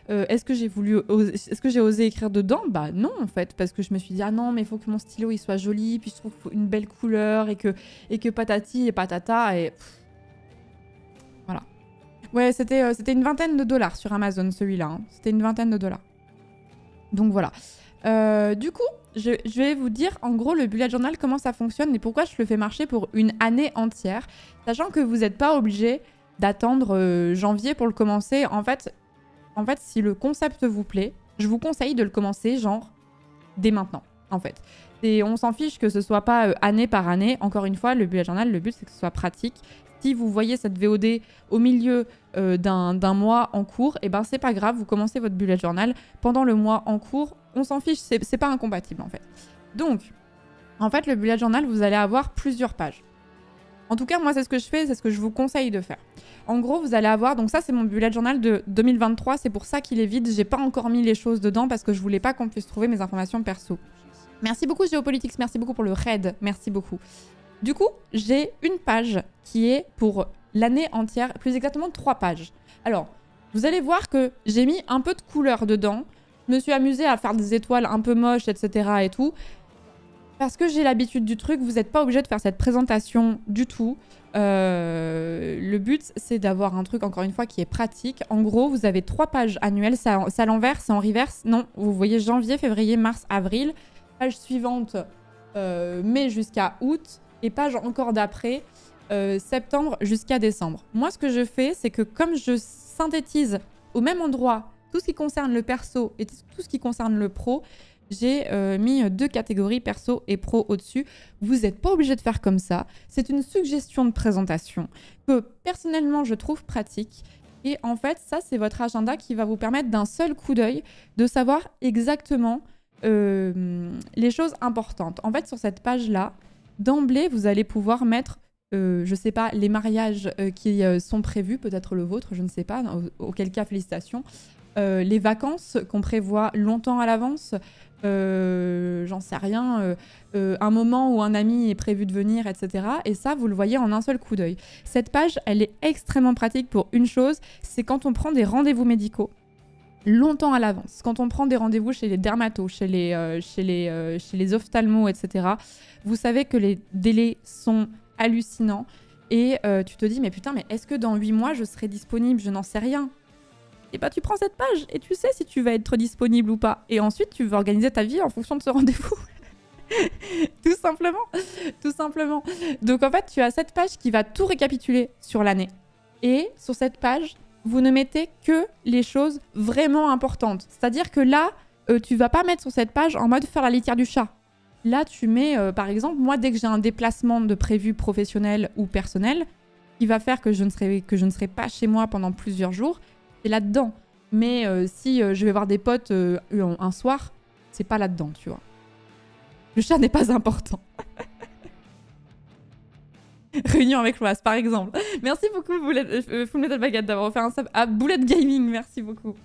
Est-ce que j'ai osé écrire dedans? Bah non, en fait, parce que je me suis dit, ah non, mais il faut que mon stylo il soit joli, puis je trouve une belle couleur, et que patati et patata, et... Voilà. Ouais, c'était une vingtaine de dollars sur Amazon, celui-là. Hein. C'était une vingtaine de dollars. Donc voilà. Du coup, je vais vous dire en gros le bullet journal, comment ça fonctionne et pourquoi je le fais marcher pour une année entière, sachant que vous n'êtes pas obligé d'attendre janvier pour le commencer. En fait, si le concept vous plaît, je vous conseille de le commencer genre dès maintenant, en fait. Et on s'en fiche que ce soit pas année par année. Encore une fois, le bullet journal, le but c'est que ce soit pratique. Si vous voyez cette VOD au milieu d'un mois en cours, et ben c'est pas grave, vous commencez votre bullet journal pendant le mois en cours. On s'en fiche, c'est pas incompatible en fait. Donc, en fait, le bullet journal, vous allez avoir plusieurs pages. En tout cas, moi, c'est ce que je fais, c'est ce que je vous conseille de faire. En gros, vous allez avoir... Donc ça, c'est mon bullet journal de 2023. C'est pour ça qu'il est vide. J'ai pas encore mis les choses dedans parce que je voulais pas qu'on puisse trouver mes informations perso. Merci beaucoup, Géopolitics. Merci beaucoup pour le raid. Merci beaucoup. Du coup, j'ai une page qui est pour l'année entière. Plus exactement, 3 pages. Alors, vous allez voir que j'ai mis un peu de couleur dedans. Je me suis amusée à faire des étoiles un peu moches, etc. et tout. Parce que j'ai l'habitude du truc, vous n'êtes pas obligé de faire cette présentation du tout. Le but, c'est d'avoir un truc, encore une fois, qui est pratique. En gros, vous avez 3 pages annuelles. C'est à l'envers, c'est en reverse. Non, vous voyez janvier, février, mars, avril. Page suivante, mai jusqu'à août. Et page encore d'après, septembre jusqu'à décembre. Moi, ce que je fais, c'est que comme je synthétise au même endroit tout ce qui concerne le perso et tout ce qui concerne le pro, j'ai mis 2 catégories perso et pro au-dessus. Vous n'êtes pas obligé de faire comme ça. C'est une suggestion de présentation que personnellement je trouve pratique. Et en fait, ça, c'est votre agenda qui va vous permettre d'un seul coup d'œil de savoir exactement les choses importantes. En fait, sur cette page-là, d'emblée, vous allez pouvoir mettre, je sais pas, les mariages qui sont prévus, peut-être le vôtre, je ne sais pas, auquel cas, félicitations. Les vacances qu'on prévoit longtemps à l'avance, j'en sais rien, un moment où un ami est prévu de venir, etc. Et ça, vous le voyez en un seul coup d'œil. Cette page, elle est extrêmement pratique pour une chose, c'est quand on prend des rendez-vous médicaux longtemps à l'avance. Quand on prend des rendez-vous chez les dermatos, chez les ophtalmos, etc., vous savez que les délais sont hallucinants et tu te dis, mais putain, mais est-ce que dans 8 mois, je serai disponible? Je n'en sais rien. Et bah tu prends cette page et tu sais si tu vas être disponible ou pas. Et ensuite, tu vas organiser ta vie en fonction de ce rendez-vous. Tout simplement. Tout simplement. Donc en fait, tu as cette page qui va tout récapituler sur l'année. Et sur cette page, vous ne mettez que les choses vraiment importantes. C'est-à-dire que là, tu vas pas mettre sur cette page en mode faire la litière du chat. Là, tu mets, par exemple, moi, dès que j'ai un déplacement de prévu professionnel ou personnel, qui va faire que je ne serai pas chez moi pendant plusieurs jours, c'est là-dedans. Mais si je vais voir des potes un soir, c'est pas là-dedans, tu vois. Le chat n'est pas important. Réunion avec Loas, par exemple. Merci beaucoup, Full Metal Baguette, d'avoir offert un sub à Bullet Gaming. Merci beaucoup.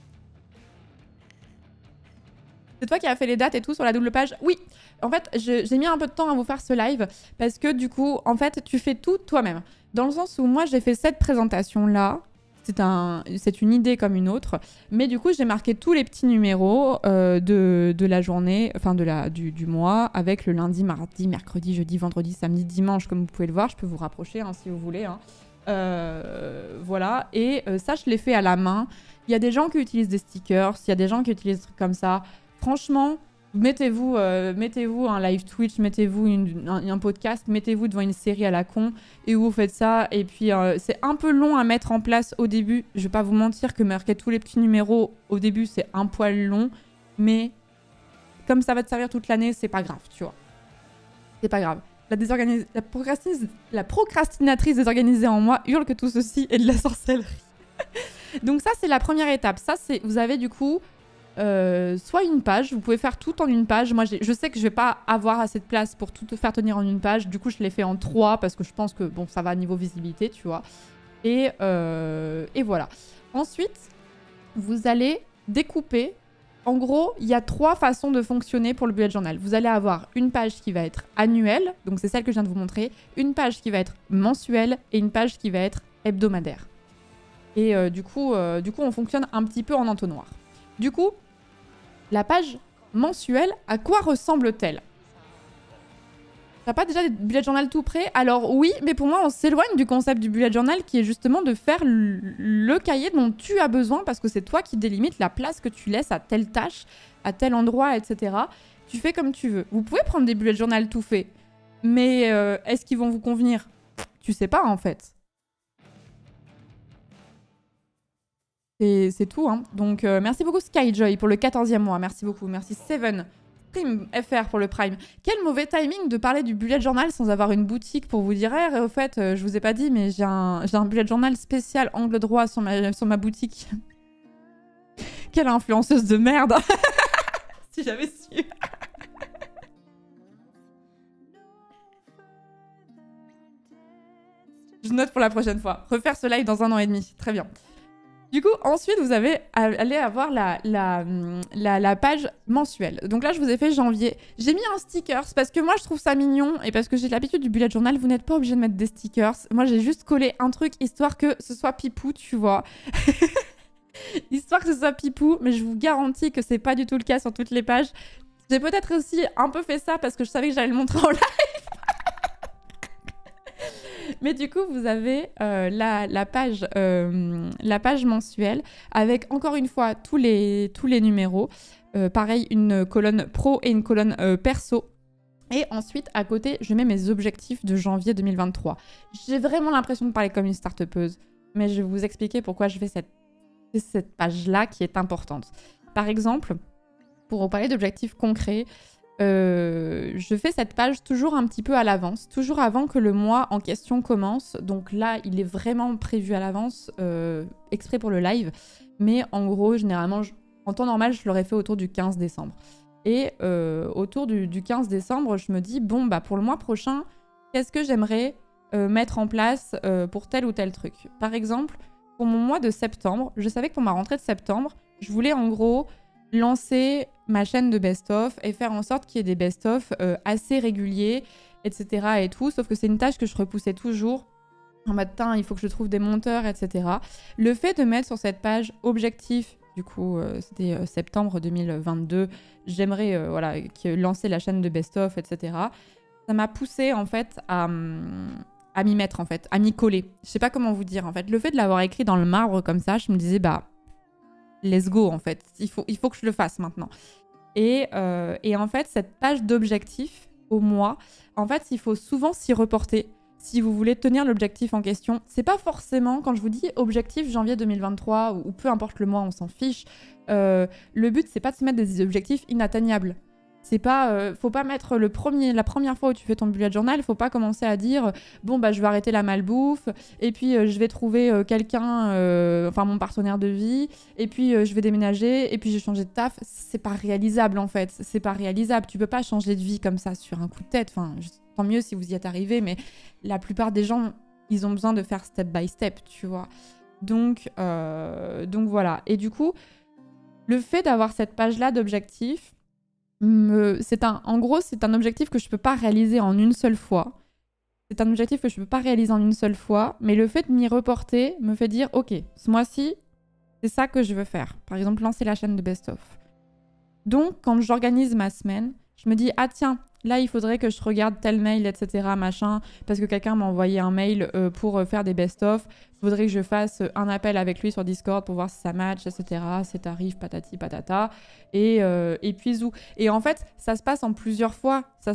C'est toi qui as fait les dates et tout sur la double page? Oui. En fait, j'ai mis un peu de temps à vous faire ce live parce que du coup, en fait, tu fais tout toi-même. Dans le sens où moi, j'ai fait cette présentation-là. C'est une idée comme une autre. Mais du coup, j'ai marqué tous les petits numéros de la journée, enfin du mois, avec le lundi, mardi, mercredi, jeudi, vendredi, samedi, dimanche, comme vous pouvez le voir. Je peux vous rapprocher hein, si vous voulez. Hein. Voilà. Et ça, je l'ai fait à la main. Il y a des gens qui utilisent des stickers, il y a des gens qui utilisent des trucs comme ça. Franchement, mettez-vous un live Twitch, mettez-vous un podcast, mettez-vous devant une série à la con et vous faites ça. Et puis, c'est un peu long à mettre en place au début. Je vais pas vous mentir que marquer tous les petits numéros au début, c'est un poil long. Mais comme ça va te servir toute l'année, c'est pas grave, tu vois. C'est pas grave. La procrastinatrice désorganisée en moi hurle que tout ceci est de la sorcellerie. Donc ça, c'est la première étape. Ça, c'est vous avez du coup... soit une page, vous pouvez faire tout en une page. Moi, je sais que je vais pas avoir assez de place pour tout te faire tenir en une page. Du coup, je l'ai fait en 3 parce que je pense que bon, ça va à niveau visibilité, tu vois. Et voilà. Ensuite, vous allez découper. En gros, il y a 3 façons de fonctionner pour le bullet journal. Vous allez avoir une page qui va être annuelle, donc c'est celle que je viens de vous montrer, une page qui va être mensuelle et une page qui va être hebdomadaire. Et du coup, on fonctionne un petit peu en entonnoir. Du coup, la page mensuelle, à quoi ressemble-t-elle? T'as pas déjà des bullet journal tout prêt? Alors oui, mais pour moi, on s'éloigne du concept du bullet journal qui est justement de faire le cahier dont tu as besoin parce que c'est toi qui délimites la place que tu laisses à telle tâche, à tel endroit, etc. Tu fais comme tu veux. Vous pouvez prendre des bullet journal tout faits, mais est-ce qu'ils vont vous convenir? Tu sais pas en fait. C'est tout, hein. Donc, merci beaucoup Skyjoy pour le 14e mois. Merci beaucoup. Merci Seven. Prime FR pour le Prime. Quel mauvais timing de parler du bullet journal sans avoir une boutique pour vous dire hey, au fait, je vous ai pas dit, mais j'ai un bullet journal spécial angle droit sur ma boutique. Quelle influenceuse de merde. Si j'avais su. Je note pour la prochaine fois. Refaire ce live dans 1 an et demi. Très bien. Du coup, ensuite, vous allez avoir la page mensuelle. Donc là, je vous ai fait janvier. J'ai mis un sticker parce que moi, je trouve ça mignon et parce que j'ai l'habitude du bullet journal. Vous n'êtes pas obligé de mettre des stickers. Moi, j'ai juste collé un truc histoire que ce soit pipou, tu vois. Histoire que ce soit pipou, mais je vous garantis que c'est pas du tout le cas sur toutes les pages. J'ai peut-être aussi un peu fait ça parce que je savais que j'allais le montrer en live. Mais du coup, vous avez la page mensuelle avec, encore une fois, tous les numéros. Pareil, une colonne pro et une colonne perso. Et ensuite, à côté, je mets mes objectifs de janvier 2023. J'ai vraiment l'impression de parler comme une start-upeuse, mais je vais vous expliquer pourquoi je fais cette page-là qui est importante. Par exemple, pour vous parler d'objectifs concrets, je fais cette page toujours un petit peu à l'avance, toujours avant que le mois en question commence. Donc là, il est vraiment prévu à l'avance, exprès pour le live. Mais en gros, généralement, en temps normal, je l'aurais fait autour du 15 décembre. Et autour du 15 décembre, je me dis, bon, bah pour le mois prochain, qu'est-ce que j'aimerais mettre en place pour tel ou tel truc. Par exemple, pour mon mois de septembre, je savais que pour ma rentrée de septembre, je voulais en gros lancer ma chaîne de best-of et faire en sorte qu'il y ait des best-of assez réguliers, etc. et tout, sauf que c'est une tâche que je repoussais toujours. En mode, il faut que je trouve des monteurs, etc. Le fait de mettre sur cette page objectif, du coup, c'était septembre 2022, j'aimerais lancer la chaîne de best-of, etc. Ça m'a poussée, en fait, à m'y mettre, en fait, à m'y coller. Je sais pas comment vous dire, en fait. Le fait de l'avoir écrit dans le marbre comme ça, je me disais, let's go, en fait. Il faut que je le fasse maintenant. Et en fait, cette page d'objectif au mois, en fait, il faut souvent s'y reporter. Si vous voulez tenir l'objectif en question, c'est pas forcément, quand je vous dis objectif janvier 2023 ou peu importe le mois, on s'en fiche. Le but, c'est pas de se mettre des objectifs inatteignables. C'est pas, faut pas mettre la première fois où tu fais ton bullet journal, faut pas commencer à dire bon je vais arrêter la malbouffe et puis je vais trouver quelqu'un, mon partenaire de vie et puis je vais déménager et puis je vais changer de taf. C'est pas réalisable en fait, c'est pas réalisable. Tu peux pas changer de vie comme ça sur un coup de tête. Tant mieux si vous y êtes arrivé, mais la plupart des gens, ils ont besoin de faire step by step, tu vois. Donc voilà. Et du coup, le fait d'avoir cette page-là d'objectifs, c'est un objectif que je peux pas réaliser en une seule fois. C'est un objectif que je peux pas réaliser en une seule fois, mais le fait de m'y reporter me fait dire ok, ce mois-ci, c'est ça que je veux faire. Par exemple, lancer la chaîne de best-of. Donc, quand j'organise ma semaine, je me dis ah tiens, là il faudrait que je regarde tel mail, etc. machin, parce que quelqu'un m'a envoyé un mail pour faire des best-of. Il faudrait que je fasse un appel avec lui sur Discord pour voir si ça match, etc. Ses tarifs, patati patata. Et puis zou. Et en fait, ça se passe en plusieurs fois. Ça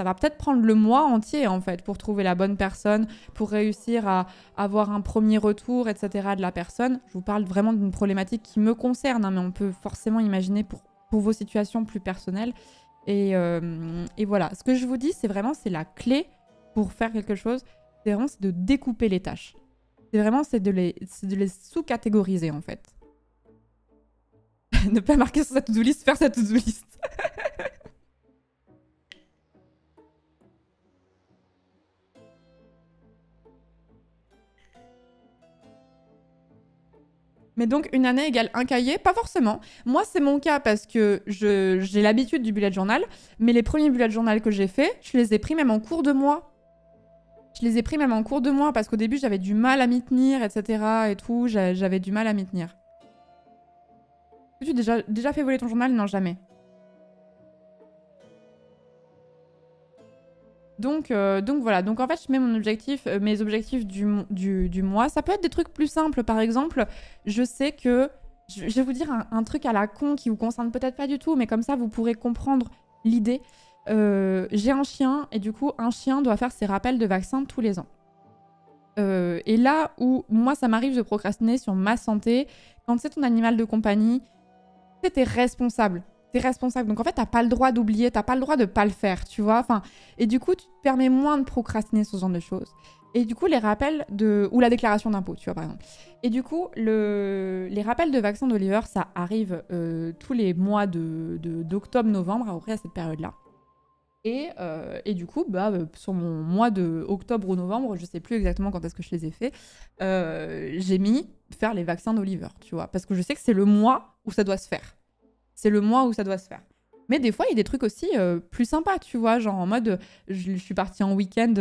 va peut-être prendre le mois entier en fait pour trouver la bonne personne, pour réussir à avoir un premier retour, etc. de la personne. Je vous parle vraiment d'une problématique qui me concerne, hein, mais on peut forcément imaginer pour vos situations plus personnelles. Et voilà, ce que je vous dis, c'est la clé pour faire quelque chose, c'est de découper les tâches. C'est de les sous-catégoriser, en fait. Ne pas marquer sur sa to-do list, faire sa to-do list. Mais donc, une année égale un cahier? Pas forcément. Moi, c'est mon cas parce que j'ai l'habitude du bullet journal, mais les premiers bullet journal que j'ai faits, je les ai pris même en cours de mois. Parce qu'au début, j'avais du mal à m'y tenir, etc. et tout. J'avais du mal à m'y tenir. As-tu déjà fait voler ton journal? Non, jamais. Donc voilà. Donc en fait, je mets mes objectifs du mois. Ça peut être des trucs plus simples. Par exemple, je sais que... Je vais vous dire un truc à la con qui vous concerne peut-être pas du tout, mais comme ça, vous pourrez comprendre l'idée. J'ai un chien, et du coup, un chien doit faire ses rappels de vaccins tous les ans. Et là où, moi, ça m'arrive de procrastiner sur ma santé, quand c'est ton animal de compagnie, t'es responsable. T'es responsable. Donc en fait, t'as pas le droit d'oublier, t'as pas le droit de pas le faire, tu vois. Et du coup, tu te permets moins de procrastiner sur ce genre de choses. Et du coup, les rappels ou la déclaration d'impôt, tu vois, par exemple. Et du coup, les rappels de vaccins d'Oliver, ça arrive tous les mois d'octobre-novembre, à peu près à cette période-là. Et du coup, sur mon mois de octobre ou novembre, je sais plus exactement quand est-ce que je les ai faits, j'ai mis faire les vaccins d'Oliver, tu vois. Parce que je sais que c'est le mois où ça doit se faire. Mais des fois, il y a des trucs aussi plus sympas, tu vois. Genre en mode, je suis partie en week-end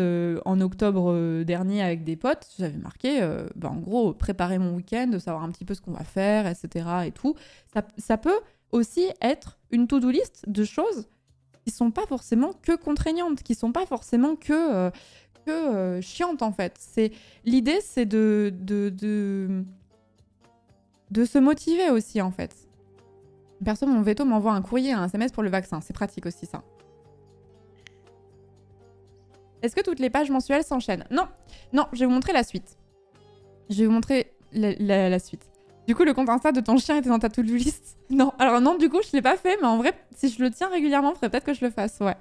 en octobre dernier avec des potes. J'avais marqué, en gros, préparer mon week-end, savoir un petit peu ce qu'on va faire, etc. et tout. Ça peut aussi être une to-do list de choses qui sont pas forcément que contraignantes, qui sont pas forcément que chiantes, en fait. L'idée, c'est de se motiver aussi, en fait. Perso, mon veto m'envoie un courrier, un SMS pour le vaccin. C'est pratique aussi, ça. Est-ce que toutes les pages mensuelles s'enchaînent? Non, je vais vous montrer la suite. Je vais vous montrer la suite. Du coup, le compte Insta de ton chien était dans ta to-do list? Non, alors non, du coup, je l'ai pas fait, mais en vrai, si je le tiens régulièrement, il faudrait peut-être que je le fasse, ouais.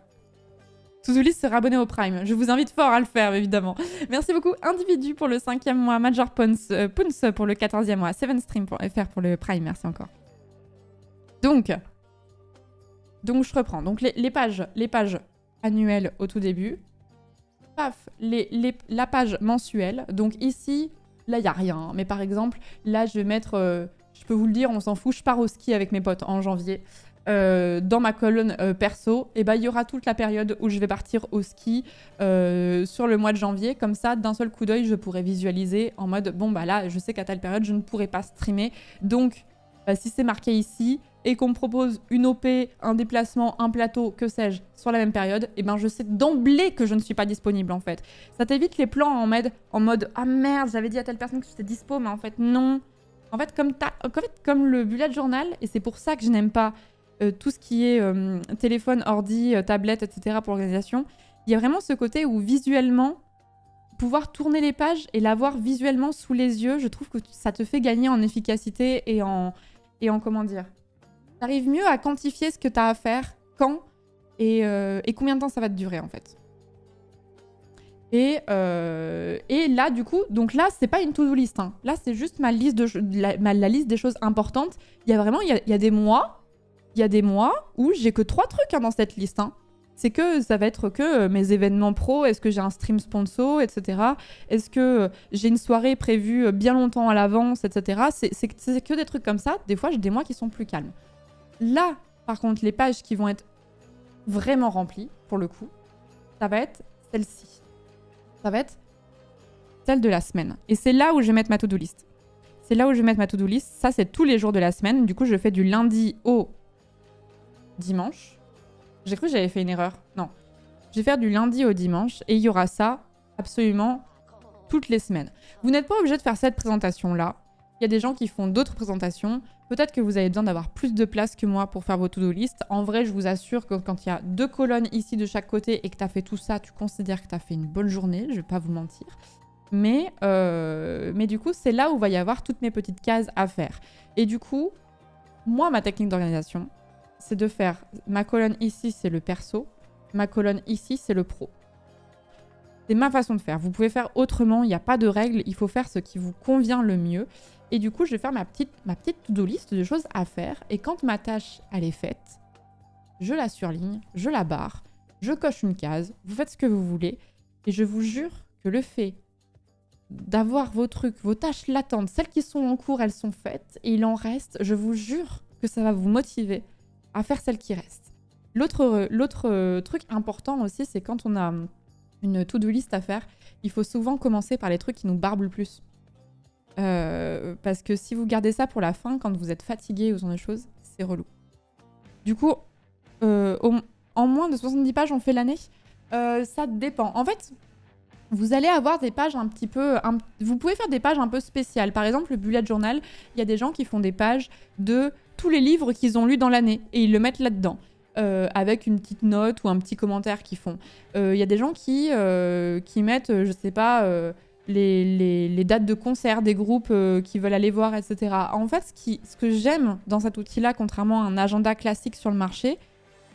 To-do list, se abonner au Prime. Je vous invite fort à le faire, évidemment. Merci beaucoup, Individu, pour le 5e mois, Major Poons pour le 14e mois, 7stream.fr pour le Prime, merci encore. Donc je reprends. Donc les pages annuelles au tout début. paf, la page mensuelle. Donc ici, là, il n'y a rien. Hein. Mais par exemple, là, je vais mettre, je peux vous le dire, on s'en fout, je pars au ski avec mes potes en janvier. Dans ma colonne perso, et bah, il y aura toute la période où je vais partir au ski sur le mois de janvier. Comme ça, d'un seul coup d'œil, je pourrais visualiser en mode, bon, bah là, je sais qu'à telle période, je ne pourrai pas streamer. Donc, si c'est marqué ici et qu'on me propose une OP, un déplacement, un plateau, que sais-je, sur la même période, et ben je sais d'emblée que je ne suis pas disponible en fait. Ça t'évite les plans en mode ah merde, j'avais dit à telle personne que j'étais dispo, mais en fait non. En fait, comme le bullet journal, et c'est pour ça que je n'aime pas tout ce qui est téléphone, ordi, tablette, etc. pour l'organisation, il y a vraiment ce côté où visuellement, pouvoir tourner les pages et l'avoir visuellement sous les yeux, je trouve que ça te fait gagner en efficacité et en comment dire. T'arrives mieux à quantifier ce que t'as à faire, quand et combien de temps ça va te durer en fait. Et là du coup, donc là c'est pas une to-do list, hein. Là c'est juste ma liste la liste des choses importantes. Il y a vraiment, il y a des mois où j'ai que 3 trucs hein, dans cette liste. Hein. C'est que ça va être que mes événements pro, est-ce que j'ai un stream sponsor, etc. Est-ce que j'ai une soirée prévue bien longtemps à l'avance, etc. C'est que des trucs comme ça. Des fois, j'ai des mois qui sont plus calmes. Là, par contre, les pages qui vont être vraiment remplies, pour le coup, ça va être celle-ci. Ça va être celle de la semaine. Et c'est là où je vais mettre ma to-do list. C'est là où je vais mettre ma to-do list. Ça, c'est tous les jours de la semaine. Du coup, je fais du lundi au dimanche. J'ai cru que j'avais fait une erreur. Non. Je vais faire du lundi au dimanche et il y aura ça absolument toutes les semaines. Vous n'êtes pas obligé de faire cette présentation-là. Il y a des gens qui font d'autres présentations. Peut-être que vous avez besoin d'avoir plus de place que moi pour faire vos to-do list. En vrai, je vous assure que quand il y a 2 colonnes ici de chaque côté et que tu as fait tout ça, tu considères que tu as fait une bonne journée. Je ne vais pas vous mentir. Mais du coup, c'est là où va y avoir toutes mes petites cases à faire. Et du coup, moi, ma technique d'organisation, c'est de faire ma colonne ici, c'est le perso. Ma colonne ici, c'est le pro. C'est ma façon de faire. Vous pouvez faire autrement, il n'y a pas de règle. Il faut faire ce qui vous convient le mieux. Et du coup, je vais faire ma petite to-do list de choses à faire. Et quand ma tâche, elle est faite, je la surligne, je la barre, je coche une case, vous faites ce que vous voulez. Et je vous jure que le fait d'avoir vos trucs, vos tâches latentes, celles qui sont en cours, elles sont faites. Et il en reste, je vous jure que ça va vous motiver à faire celles qui restent. L'autre truc important aussi, c'est quand on a une to-do list à faire, il faut souvent commencer par les trucs qui nous barbent le plus. Parce que si vous gardez ça pour la fin, quand vous êtes fatigué ou ce genre de choses, c'est relou. Du coup, en moins de 70 pages, on fait l'année. Ça dépend. En fait, vous allez avoir des pages un petit peu... vous pouvez faire des pages un peu spéciales. Par exemple, le bullet journal, il y a des gens qui font des pages de tous les livres qu'ils ont lus dans l'année et ils le mettent là-dedans. Avec une petite note ou un petit commentaire qu'ils font. Il y a des gens qui mettent, je sais pas, les dates de concert des groupes qui veulent aller voir, etc. En fait, ce que j'aime dans cet outil-là, contrairement à un agenda classique sur le marché,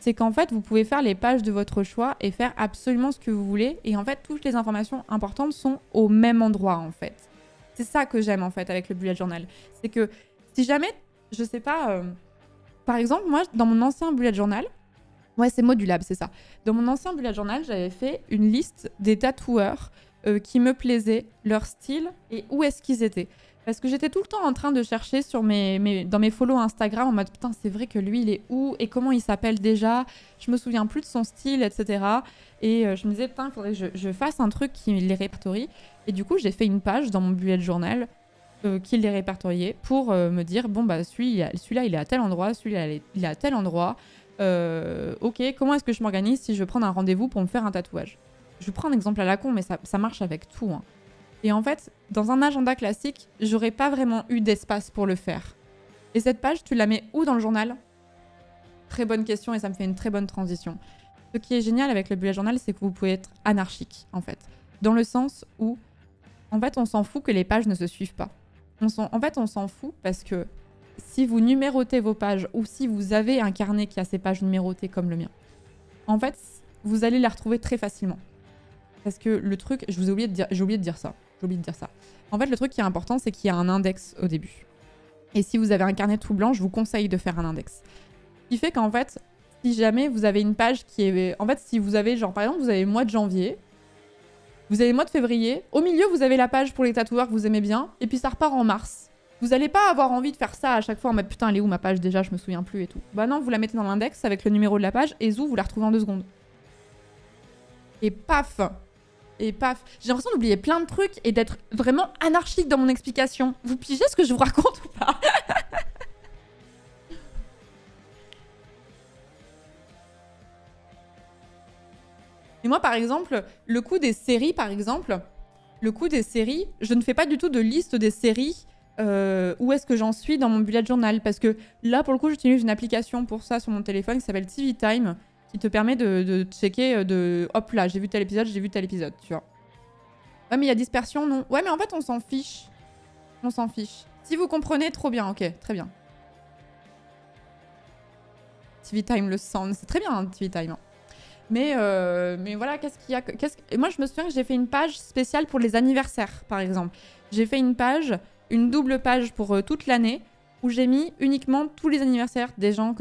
c'est qu'en fait, vous pouvez faire les pages de votre choix et faire absolument ce que vous voulez. Et en fait, toutes les informations importantes sont au même endroit, en fait. C'est ça que j'aime, en fait, avec le bullet journal. C'est que si jamais, je sais pas... par exemple, moi, dans mon ancien bullet journal, ouais, c'est modulable, c'est ça. Dans mon ancien bullet journal, j'avais fait une liste des tatoueurs qui me plaisaient, leur style et où est-ce qu'ils étaient. Parce que j'étais tout le temps en train de chercher sur dans mes follows Instagram en mode putain, c'est vrai que lui, il est où et comment il s'appelle déjà. Je me souviens plus de son style, etc. Et je me disais, putain, il faudrait que je fasse un truc qui les répertorie. Et du coup, j'ai fait une page dans mon bullet journal qui les répertoriait pour me dire, bon, bah, celui-là, il est à tel endroit, celui-là, il est à tel endroit. Ok, comment est-ce que je m'organise si je veux prendre un rendez-vous pour me faire un tatouage? Je prends un exemple à la con, mais ça marche avec tout. Hein. Et en fait, dans un agenda classique, j'aurais pas vraiment eu d'espace pour le faire. Et cette page, tu la mets où dans le journal? Très bonne question et ça me fait une très bonne transition. Ce qui est génial avec le bullet journal, c'est que vous pouvez être anarchique, en fait. Dans le sens où, en fait, on s'en fout que les pages ne se suivent pas. En fait, on s'en fout parce que si vous numérotez vos pages ou si vous avez un carnet qui a ses pages numérotées comme le mien, en fait, vous allez les retrouver très facilement. Parce que le truc, j'ai oublié de dire ça. En fait, le truc qui est important, c'est qu'il y a un index au début. Et si vous avez un carnet tout blanc, je vous conseille de faire un index. Ce qui fait qu'en fait, si jamais vous avez une page qui est... En fait, si vous avez, genre, par exemple, vous avez le mois de janvier, Vous avez le mois de février. Au milieu, vous avez la page pour les tatoueurs que vous aimez bien. Et puis ça repart en mars. Vous n'allez pas avoir envie de faire ça à chaque fois en mode putain, elle est où ma page déjà, je me souviens plus et tout. Bah non, vous la mettez dans l'index avec le numéro de la page et zou, vous la retrouvez en 2 secondes. Et paf! Et paf! J'ai l'impression d'oublier plein de trucs et d'être vraiment anarchique dans mon explication. Vous pigez ce que je vous raconte ou pas? Et moi, par exemple, le coup des séries, je ne fais pas du tout de liste des séries où est-ce que j'en suis dans mon bullet journal. Parce que là, pour le coup, j'utilise une application pour ça sur mon téléphone qui s'appelle TV Time, qui te permet de checker hop là, j'ai vu tel épisode, tu vois. Ouais, mais il y a dispersion, non? Ouais, mais en fait, on s'en fiche. On s'en fiche. Si vous comprenez, trop bien, ok, très bien. TV Time le sound, c'est très bien, hein, TV Time. Mais voilà, qu'est-ce qu'il y a Et moi, je me souviens que j'ai fait une page spéciale pour les anniversaires, par exemple. J'ai fait une double page pour toute l'année, où j'ai mis uniquement tous les anniversaires des gens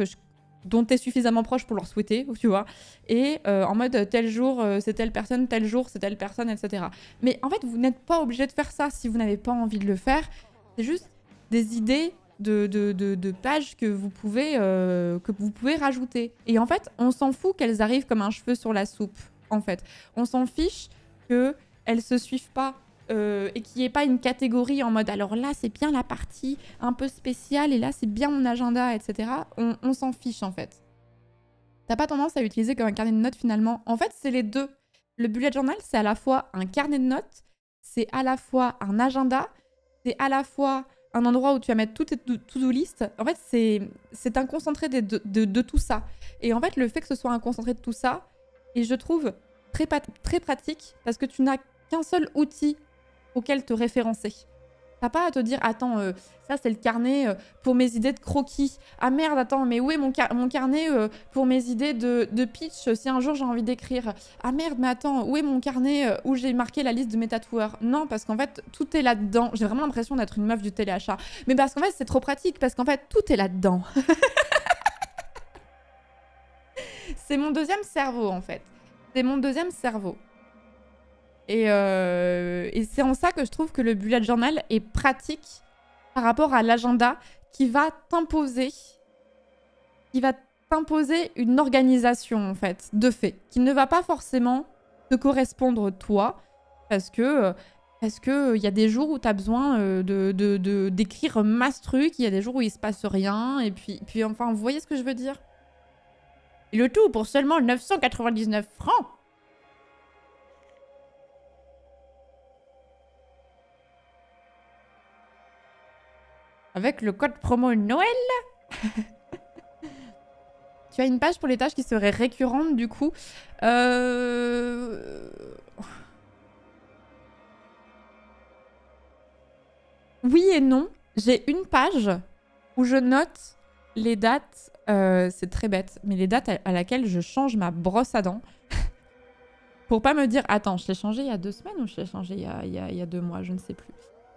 dont tu es suffisamment proche pour leur souhaiter, tu vois. Et en mode, tel jour, c'est telle personne, tel jour, c'est telle personne, etc. Mais en fait, vous n'êtes pas obligé de faire ça si vous n'avez pas envie de le faire. C'est juste des idées de pages que vous pouvez rajouter. Et en fait, on s'en fout qu'elles arrivent comme un cheveu sur la soupe, en fait. On s'en fiche qu'elles se suivent pas et qu'il n'y ait pas une catégorie en mode alors là, c'est bien la partie un peu spéciale et là, c'est bien mon agenda, etc. On s'en fiche, en fait. T'as pas tendance à l'utiliser comme un carnet de notes, finalement. En fait, c'est les deux. Le bullet journal, c'est à la fois un carnet de notes, c'est à la fois un agenda, c'est à la fois un endroit où tu vas mettre toutes tes to-do list. En fait, c'est un concentré de tout ça. Et en fait, le fait que ce soit un concentré de tout ça, et je trouve très pratique, parce que tu n'as qu'un seul outil auquel te référencer. T'as pas à te dire, attends, ça c'est le carnet pour mes idées de croquis. Ah merde, attends, mais où est mon carnet pour mes idées de pitch si un jour j'ai envie d'écrire? Ah merde, mais attends, où est mon carnet où j'ai marqué la liste de mes tatoueurs? Non, parce qu'en fait, tout est là-dedans. J'ai vraiment l'impression d'être une meuf du téléachat. Mais parce qu'en fait, c'est trop pratique, parce qu'en fait, tout est là-dedans. C'est mon deuxième cerveau, en fait. C'est mon deuxième cerveau. Et c'est en ça que je trouve que le bullet journal est pratique par rapport à l'agenda qui va t'imposer une organisation, en fait, de fait, qui ne va pas forcément te correspondre toi, parce que y a des jours où tu as besoin d'écrire masse truc, il y a des jours où il se passe rien, et puis enfin, vous voyez ce que je veux dire? Et le tout pour seulement 999 francs. Avec le code promo Noël. Tu as une page pour les tâches qui seraient récurrentes, du coup. Oui et non. J'ai une page où je note les dates. C'est très bête, mais les dates à laquelle je change ma brosse à dents. Pour pas me dire, attends, je l'ai changé il y a 2 semaines ou je l'ai changé il y a 2 mois, je ne sais plus.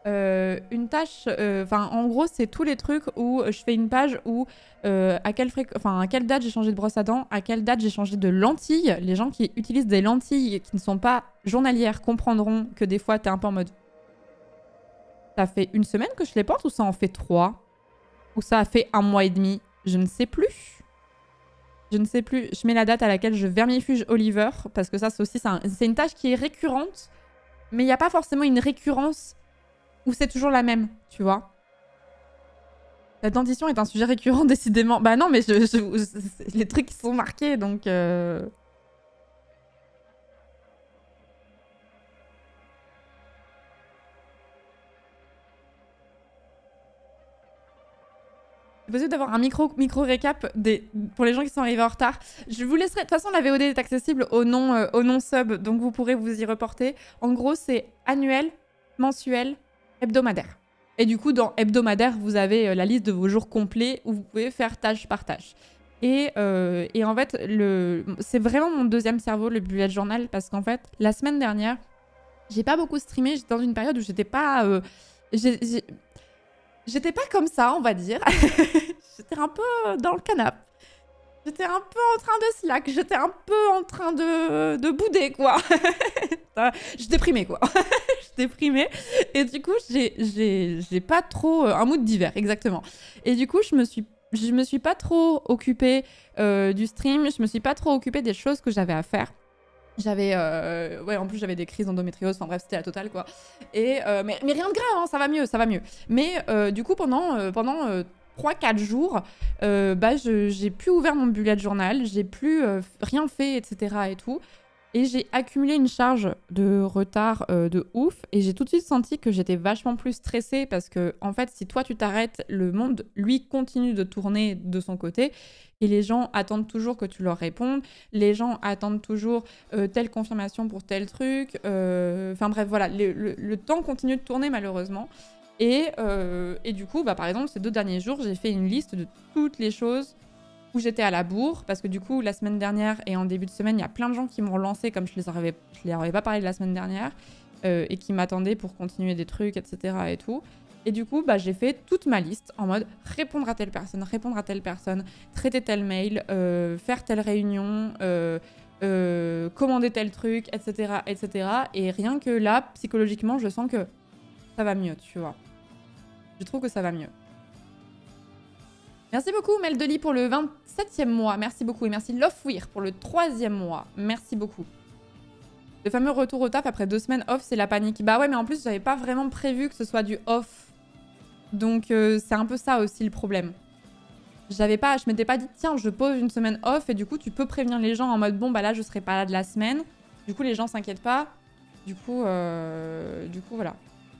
Une tâche, en gros, c'est tous les trucs où je fais une page où à quelle date j'ai changé de brosse à dents, à quelle date j'ai changé de lentilles. Les gens qui utilisent des lentilles qui ne sont pas journalières comprendront que des fois, t'es un peu en mode ça fait 1 semaine que je les porte ou ça en fait 3? Ou ça a fait 1 mois et demi? Je ne sais plus. Je ne sais plus. Je mets la date à laquelle je vermifuge Oliver parce que ça, c'est aussi c'est une tâche qui est récurrente, mais il n'y a pas forcément une récurrence où c'est toujours la même, tu vois. La dentition est un sujet récurrent, décidément. Bah non, mais les trucs qui sont marqués, donc... C'est possible d'avoir un micro récap pour les gens qui sont arrivés en retard. Je vous laisserai... De toute façon, la VOD est accessible au non sub, donc vous pourrez vous y reporter. En gros, c'est annuel, mensuel, hebdomadaire. Et du coup, dans hebdomadaire, vous avez la liste de vos jours complets où vous pouvez faire tâche par tâche. Et en fait, c'est vraiment mon deuxième cerveau, le bullet journal, parce qu'en fait, la semaine dernière, j'ai pas beaucoup streamé. J'étais dans une période où j'étais pas... J'étais pas comme ça, on va dire. J'étais un peu dans le canapé. J'étais un peu en train de slack, j'étais un peu en train de bouder, quoi. Je déprimais, quoi. Je déprimais. Et du coup, j'ai pas trop... un mood d'hiver, exactement. Et du coup, je me suis pas trop occupée du stream, je me suis pas trop occupée des choses que j'avais à faire. J'avais... ouais, en plus, j'avais des crises d'endométriose, enfin bref, c'était la totale, quoi. Et, mais rien de grave, hein, ça va mieux, ça va mieux. Mais du coup, pendant 3-4 jours, bah, j'ai plus ouvert mon bullet journal, j'ai plus rien fait, etc. et tout. Et j'ai accumulé une charge de retard de ouf. Et j'ai tout de suite senti que j'étais vachement plus stressée parce que, en fait, si toi tu t'arrêtes, le monde, lui, continue de tourner de son côté. Et les gens attendent toujours que tu leur répondes. Les gens attendent toujours telle confirmation pour tel truc. Enfin bref, voilà. Le temps continue de tourner, malheureusement. Et du coup, bah, par exemple, ces 2 derniers jours, j'ai fait une liste de toutes les choses où j'étais à la bourre, parce que du coup, la semaine dernière et en début de semaine, il y a plein de gens qui m'ont relancé comme je leur avais pas parlé de la semaine dernière, et qui m'attendaient pour continuer des trucs, etc. et tout. Et du coup, bah, j'ai fait toute ma liste en mode répondre à telle personne, traiter tel mail, faire telle réunion, commander tel truc, etc., etc. Et rien que là, psychologiquement, je sens que ça va mieux, tu vois. Je trouve que ça va mieux. Merci beaucoup Meldeli pour le 27e mois. Merci beaucoup. Et merci Lofweir pour le 3e mois. Merci beaucoup. Le fameux retour au taf après 2 semaines off, c'est la panique. Bah ouais, mais en plus, j'avais pas vraiment prévu que ce soit du off. Donc c'est un peu ça aussi le problème. Je m'étais pas dit, tiens, je pose une semaine off et du coup, tu peux prévenir les gens en mode, bon, bah là, je serai pas là de la semaine. Du coup, les gens s'inquiètent pas. Du coup, voilà.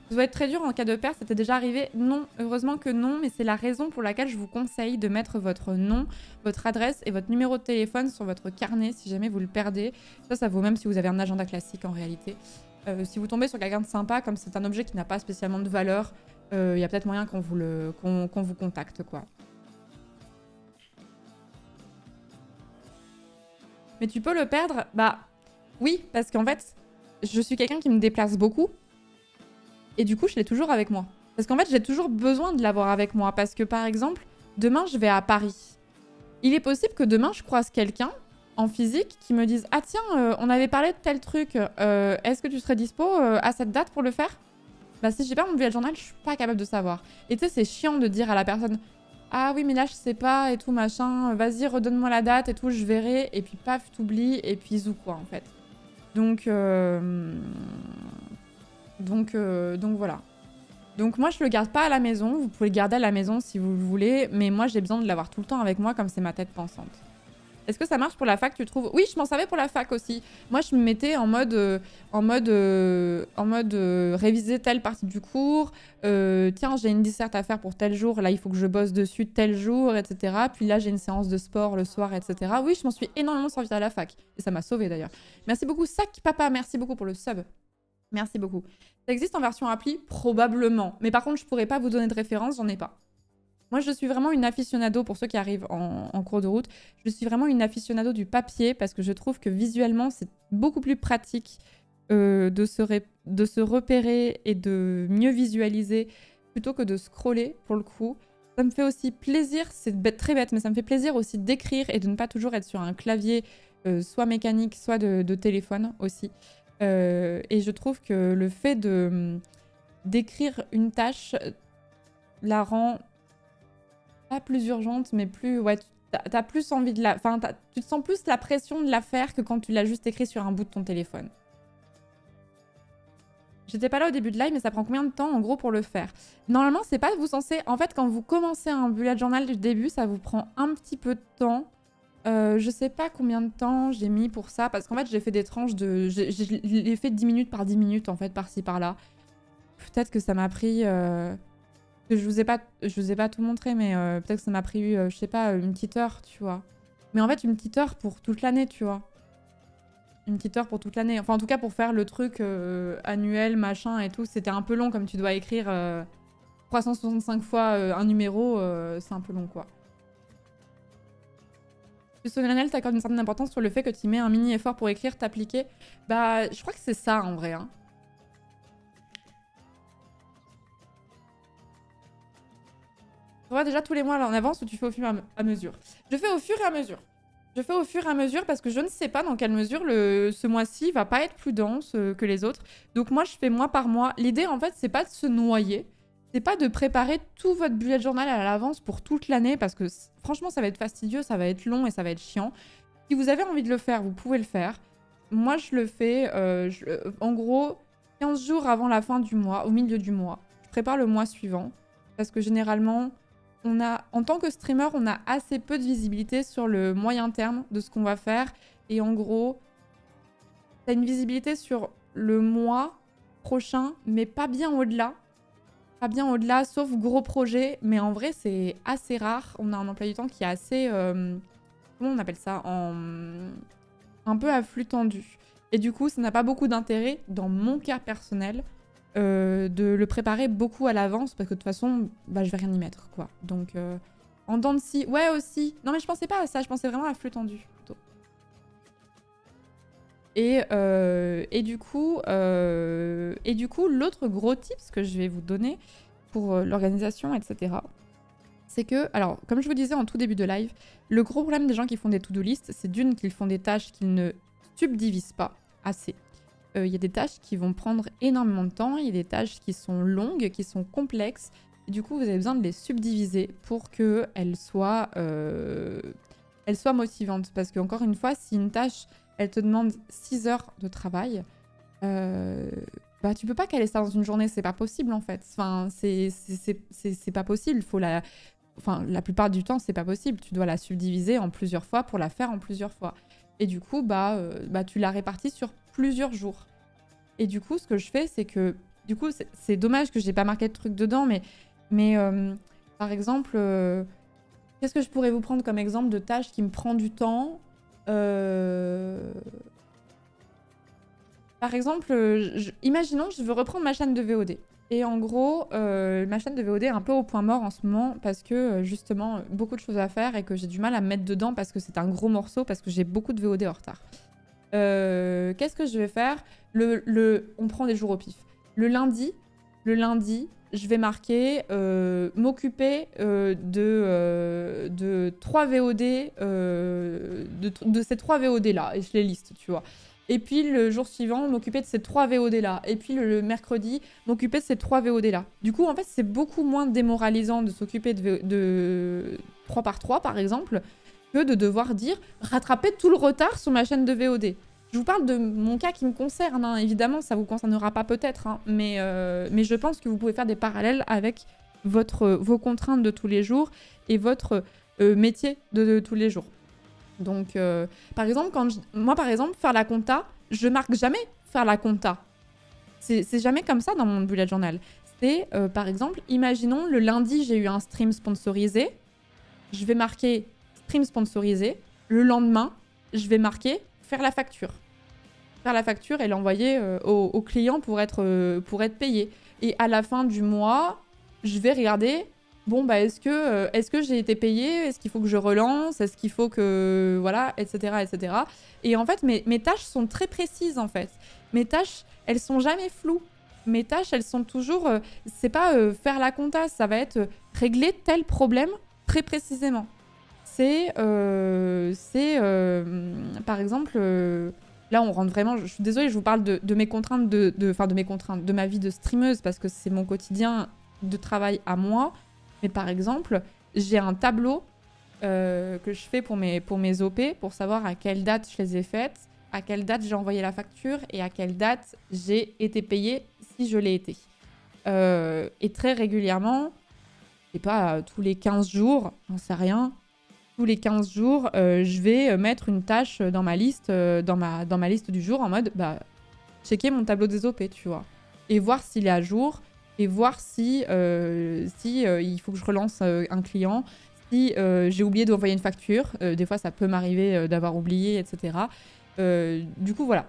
Ça doit être très dur en cas de perte, c'était déjà arrivé? Non, heureusement que non, mais c'est la raison pour laquelle je vous conseille de mettre votre nom, votre adresse et votre numéro de téléphone sur votre carnet si jamais vous le perdez. Ça vaut même si vous avez un agenda classique en réalité. Si vous tombez sur quelqu'un de sympa, comme c'est un objet qui n'a pas spécialement de valeur, il y a peut-être moyen qu'on vous contacte, quoi. Mais tu peux le perdre? Bah oui, parce qu'en fait, je suis quelqu'un qui me déplace beaucoup. Et du coup, je l'ai toujours avec moi. Parce qu'en fait, j'ai toujours besoin de l'avoir avec moi. Parce que, par exemple, demain, je vais à Paris. Il est possible que demain, je croise quelqu'un en physique qui me dise « Ah tiens, on avait parlé de tel truc. Est-ce que tu serais dispo à cette date pour le faire ?» Bah si j'ai pas mon bullet journal, je suis pas capable de savoir. Et tu sais, c'est chiant de dire à la personne « Ah oui, mais là, je sais pas et tout, machin. Vas-y, redonne-moi la date et tout, je verrai. » Et puis paf, t'oublies et puis zou quoi, en fait. Donc voilà. Donc moi, je le garde pas à la maison. Vous pouvez le garder à la maison si vous le voulez. Mais moi, j'ai besoin de l'avoir tout le temps avec moi comme c'est ma tête pensante. Est-ce que ça marche pour la fac, tu trouves? Oui, je m'en savais pour la fac aussi. Moi, je me mettais en mode réviser telle partie du cours. Tiens, j'ai une disserte à faire pour tel jour. Là, il faut que je bosse dessus tel jour, etc. Puis là, j'ai une séance de sport le soir, etc. Oui, je m'en suis énormément servi à la fac. Et ça m'a sauvée d'ailleurs. Merci beaucoup, Sac Papa. Merci beaucoup pour le sub. Merci beaucoup. Ça existe en version appli? Probablement. Mais par contre, je pourrais pas vous donner de référence, j'en ai pas. Moi, je suis vraiment une aficionado, pour ceux qui arrivent en cours de route, je suis vraiment une aficionado du papier parce que je trouve que visuellement, c'est beaucoup plus pratique de se repérer et de mieux visualiser plutôt que de scroller, pour le coup. Ça me fait aussi plaisir, c'est très bête, mais ça me fait plaisir aussi d'écrire et de ne pas toujours être sur un clavier soit mécanique, soit de téléphone aussi. Et je trouve que le fait d'écrire une tâche la rend pas plus urgente, mais plus... Ouais, t'as plus envie de la... Enfin, tu te sens plus la pression de la faire que quand tu l'as juste écrit sur un bout de ton téléphone. J'étais pas là au début de live, mais ça prend combien de temps, en gros, pour le faire? Normalement, c'est pas vous censé... En fait, quand vous commencez un bullet journal du début, ça vous prend un petit peu de temps. Je sais pas combien de temps j'ai mis pour ça, parce qu'en fait, j'ai fait des tranches de... J'ai fait 10 minutes par 10 minutes, en fait, par-ci, par-là. Peut-être que ça m'a pris... Je vous ai pas tout montré, mais peut-être que ça m'a pris, je sais pas, une petite heure, tu vois. Mais en fait, une petite heure pour toute l'année, tu vois. Une petite heure pour toute l'année. Enfin, en tout cas, pour faire le truc annuel, machin et tout, c'était un peu long, comme tu dois écrire 365 fois un numéro, c'est un peu long, quoi. Granel, t'accordes une certaine importance sur le fait que tu mets un mini effort pour écrire, t'appliquer. Bah, je crois que c'est ça, en vrai, hein. Tu vois déjà tous les mois là en avance ou tu fais au fur et à mesure? Je fais au fur et à mesure. Je fais au fur et à mesure parce que je ne sais pas dans quelle mesure ce mois-ci va pas être plus dense que les autres. Donc moi, je fais mois par mois. L'idée, en fait, c'est pas de se noyer. C'est pas de préparer tout votre bullet journal à l'avance pour toute l'année parce que franchement, ça va être fastidieux, ça va être long et ça va être chiant. Si vous avez envie de le faire, vous pouvez le faire. Moi, je le fais en gros 15 jours avant la fin du mois, au milieu du mois. Je prépare le mois suivant parce que généralement, en tant que streamer, on a assez peu de visibilité sur le moyen terme de ce qu'on va faire. Et en gros, tu as une visibilité sur le mois prochain, mais pas bien au-delà. Pas bien au-delà, sauf gros projet. Mais en vrai, c'est assez rare. On a un emploi du temps qui est assez... comment on appelle ça un peu à flux tendu. Et du coup, ça n'a pas beaucoup d'intérêt, dans mon cas personnel, de le préparer beaucoup à l'avance, parce que de toute façon, bah, je vais rien y mettre, quoi. Donc, en dents de scie, ouais, aussi. Non, mais je pensais pas à ça, je pensais vraiment à flux tendu, plutôt. Et du coup, l'autre gros tips que je vais vous donner pour l'organisation, etc., c'est que, alors, comme je vous disais en tout début de live, le gros problème des gens qui font des to-do list, c'est d'une qu'ils font des tâches qu'ils ne subdivisent pas assez. Il y a des tâches qui vont prendre énormément de temps, il y a des tâches qui sont longues, qui sont complexes, et du coup, vous avez besoin de les subdiviser pour qu'elles soient motivantes. Parce qu'encore une fois, si une tâche, elle te demande 6 heures de travail, bah, tu peux pas caler ça dans une journée, c'est pas possible en fait. Enfin, c'est pas possible, Enfin, la plupart du temps, c'est pas possible. Tu dois la subdiviser en plusieurs fois pour la faire en plusieurs fois. Et du coup, tu la répartis sur plusieurs jours. Et du coup, ce que je fais, c'est que... Du coup, c'est dommage que j'ai pas marqué de truc dedans, mais par exemple, qu'est-ce que je pourrais vous prendre comme exemple de tâche qui me prend du temps Par exemple, imaginons, je veux reprendre ma chaîne de VOD. Et en gros, ma chaîne de VOD est un peu au point mort en ce moment parce que justement, beaucoup de choses à faire et que j'ai du mal à me mettre dedans parce que c'est un gros morceau, parce que j'ai beaucoup de VOD en retard. Qu'est-ce que je vais faire on prend des jours au pif. Le lundi, je vais marquer m'occuper de 3 VOD, de ces 3 VOD là, et je les liste, tu vois. Et puis le jour suivant, m'occuper de ces 3 VOD là. Et puis le mercredi, m'occuper de ces 3 VOD là. Du coup, en fait, c'est beaucoup moins démoralisant de s'occuper de 3 par 3, par exemple, que de devoir dire rattraper tout le retard sur ma chaîne de VOD. Je vous parle de mon cas qui me concerne, hein. Évidemment, ça vous concernera pas peut-être, hein, mais je pense que vous pouvez faire des parallèles avec vos contraintes de tous les jours et votre métier de tous les jours. Donc, par exemple, moi, par exemple, faire la compta, je marque jamais faire la compta. C'est jamais comme ça dans mon bullet journal. C'est, par exemple, imaginons le lundi, j'ai eu un stream sponsorisé. Je vais marquer stream sponsorisé. Le lendemain, je vais marquer faire la facture. Faire la facture et l'envoyer au client pour être payé. Et à la fin du mois, je vais regarder... Bon, bah, est-ce que j'ai été payée? Est-ce qu'il faut que je relance? Est-ce qu'il faut que... Voilà, etc., etc. Et en fait, mes tâches sont très précises, en fait. Mes tâches, elles sont jamais floues. Mes tâches, elles sont toujours... c'est pas faire la compta, ça va être régler tel problème très précisément. C'est... par exemple... là, on rentre vraiment... Je suis désolée, je vous parle de mes contraintes, de ma vie de streameuse, parce que c'est mon quotidien de travail à moi. Mais par exemple, j'ai un tableau que je fais pour mes OP pour savoir à quelle date je les ai faites, à quelle date j'ai envoyé la facture et à quelle date j'ai été payée si je l'ai été. Et très régulièrement, je sais pas, tous les 15 jours, j'en sais rien, tous les 15 jours, je vais mettre une tâche dans ma liste, dans ma liste du jour en mode checker mon tableau des OP, tu vois, et voir s'il est à jour. Et voir si il faut que je relance un client, si j'ai oublié d'envoyer une facture. Des fois, ça peut m'arriver d'avoir oublié, etc. Du coup, voilà.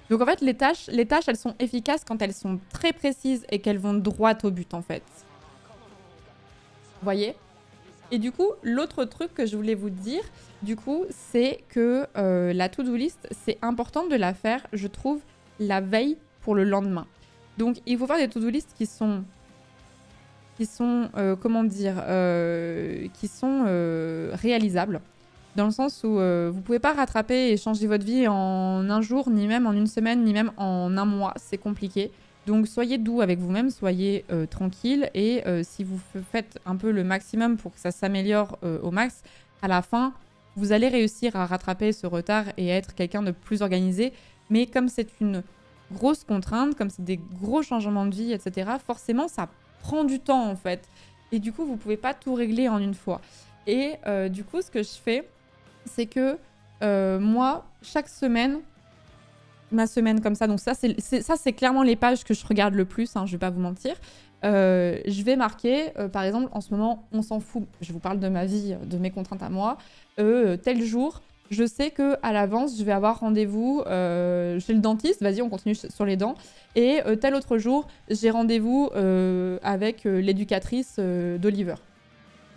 Donc, en fait, les tâches, elles sont efficaces quand elles sont très précises et qu'elles vont droit au but, en fait. Vous voyez? Et du coup, l'autre truc que je voulais vous dire, du coup, c'est que la to-do list, c'est important de la faire, je trouve, la veille pour le lendemain. Donc, il faut faire des to-do list qui sont réalisables. Dans le sens où vous pouvez pas rattraper et changer votre vie en un jour, ni même en une semaine, ni même en un mois. C'est compliqué. Donc soyez doux avec vous-même, soyez tranquille. Et si vous faites un peu le maximum pour que ça s'améliore au max, à la fin, vous allez réussir à rattraper ce retard et être quelqu'un de plus organisé. Mais comme c'est une grosse contrainte, comme c'est des gros changements de vie, etc., forcément, ça prend du temps en fait. Et du coup, vous pouvez pas tout régler en une fois. Et du coup, ce que je fais, c'est que moi, chaque semaine, ma semaine comme ça, donc ça c'est clairement les pages que je regarde le plus, hein, je vais pas vous mentir. Je vais marquer, par exemple, en ce moment, on s'en fout, je vous parle de ma vie, de mes contraintes à moi, tel jour, je sais qu'à l'avance, je vais avoir rendez-vous chez le dentiste, vas-y, on continue sur les dents, et tel autre jour, j'ai rendez-vous avec l'éducatrice d'Oliver.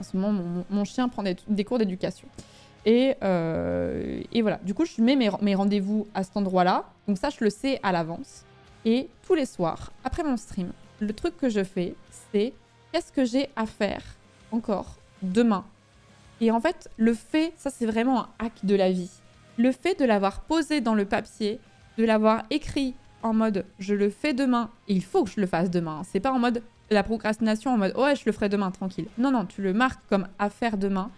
En ce moment, mon chien prend des cours d'éducation. Et voilà, du coup, je mets mes rendez-vous à cet endroit-là. Donc ça, je le sais à l'avance. Et tous les soirs, après mon stream, le truc que je fais, c'est qu'est-ce que j'ai à faire encore demain. Et en fait, le fait, ça c'est vraiment un hack de la vie. Le fait de l'avoir posé dans le papier, de l'avoir écrit en mode je le fais demain, et il faut que je le fasse demain. C'est pas en mode la procrastination, en mode ouais, je le ferai demain, tranquille. Non, non, tu le marques comme à faire demain.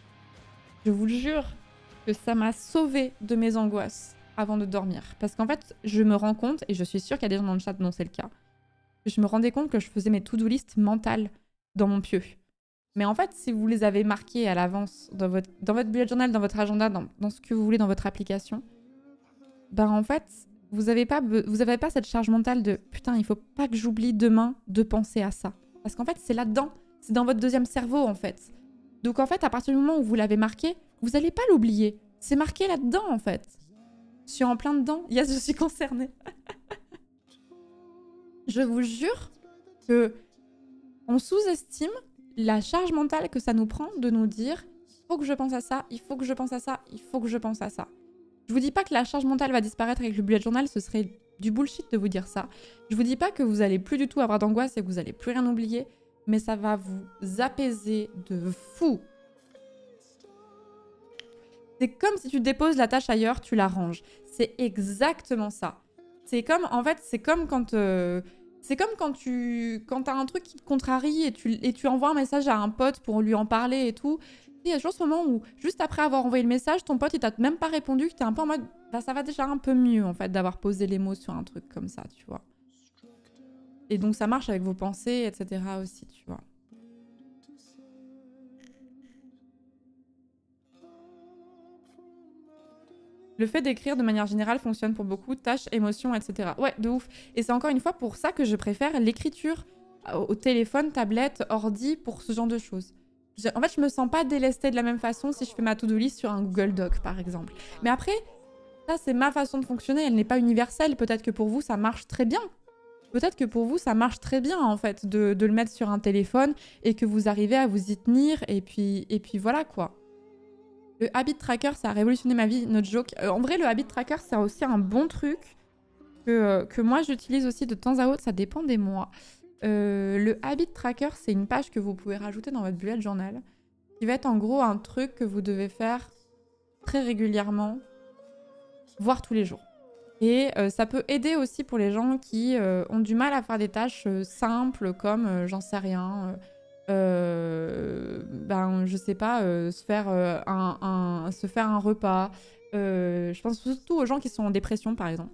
Je vous jure que ça m'a sauvée de mes angoisses avant de dormir. Parce qu'en fait, je me rends compte, et je suis sûre qu'il y a des gens dans le chat dont c'est le cas, que je me rendais compte que je faisais mes to-do list mentales dans mon pieu. Mais en fait, si vous les avez marquées à l'avance dans votre bullet journal, dans votre agenda, dans ce que vous voulez dans votre application, ben en fait, vous n'avez pas cette charge mentale de « Putain, il faut pas que j'oublie demain de penser à ça. » Parce qu'en fait, c'est là-dedans. C'est dans votre deuxième cerveau, en fait. Donc en fait, à partir du moment où vous l'avez marqué, vous n'allez pas l'oublier. C'est marqué là-dedans, en fait. Je suis en plein dedans. Yes, je suis concernée. Je vous jure que on sous-estime la charge mentale que ça nous prend de nous dire « Il faut que je pense à ça, il faut que je pense à ça, il faut que je pense à ça. » Je vous dis pas que la charge mentale va disparaître avec le bullet journal, ce serait du bullshit de vous dire ça. Je vous dis pas que vous allez plus du tout avoir d'angoisse et que vous allez plus rien oublier, mais ça va vous apaiser de fou. C'est comme si tu déposes la tâche ailleurs, tu la ranges. C'est exactement ça. C'est comme, en fait, c'est comme quand t'as un truc qui te contrarie et tu envoies un message à un pote pour lui en parler et tout. Il y a toujours ce moment où, juste après avoir envoyé le message, ton pote, il t'a même pas répondu, que t'es un peu en mode, bah ça va déjà un peu mieux, en fait, d'avoir posé les mots sur un truc comme ça, tu vois. Et donc, ça marche avec vos pensées, etc. aussi, tu vois. Le fait d'écrire de manière générale fonctionne pour beaucoup, tâches, émotions, etc. Ouais, de ouf. Et c'est encore une fois pour ça que je préfère l'écriture au téléphone, tablette, ordi, pour ce genre de choses. En fait, je me sens pas délestée de la même façon si je fais ma to-do list sur un Google Doc, par exemple. Mais après, ça, c'est ma façon de fonctionner. Elle n'est pas universelle. Peut-être que pour vous, ça marche très bien. Peut-être que pour vous, ça marche très bien, en fait, de le mettre sur un téléphone et que vous arrivez à vous y tenir. Et puis voilà, quoi. Le habit tracker, ça a révolutionné ma vie, no joke. En vrai, le habit tracker, c'est aussi un bon truc que moi, j'utilise aussi de temps à autre. Ça dépend des mois. Le habit tracker, c'est une page que vous pouvez rajouter dans votre bullet journal, qui va être en gros un truc que vous devez faire très régulièrement, voire tous les jours. Et ça peut aider aussi pour les gens qui ont du mal à faire des tâches simples comme, j'en sais rien, ben, je sais pas, se faire un repas. Je pense surtout aux gens qui sont en dépression, par exemple.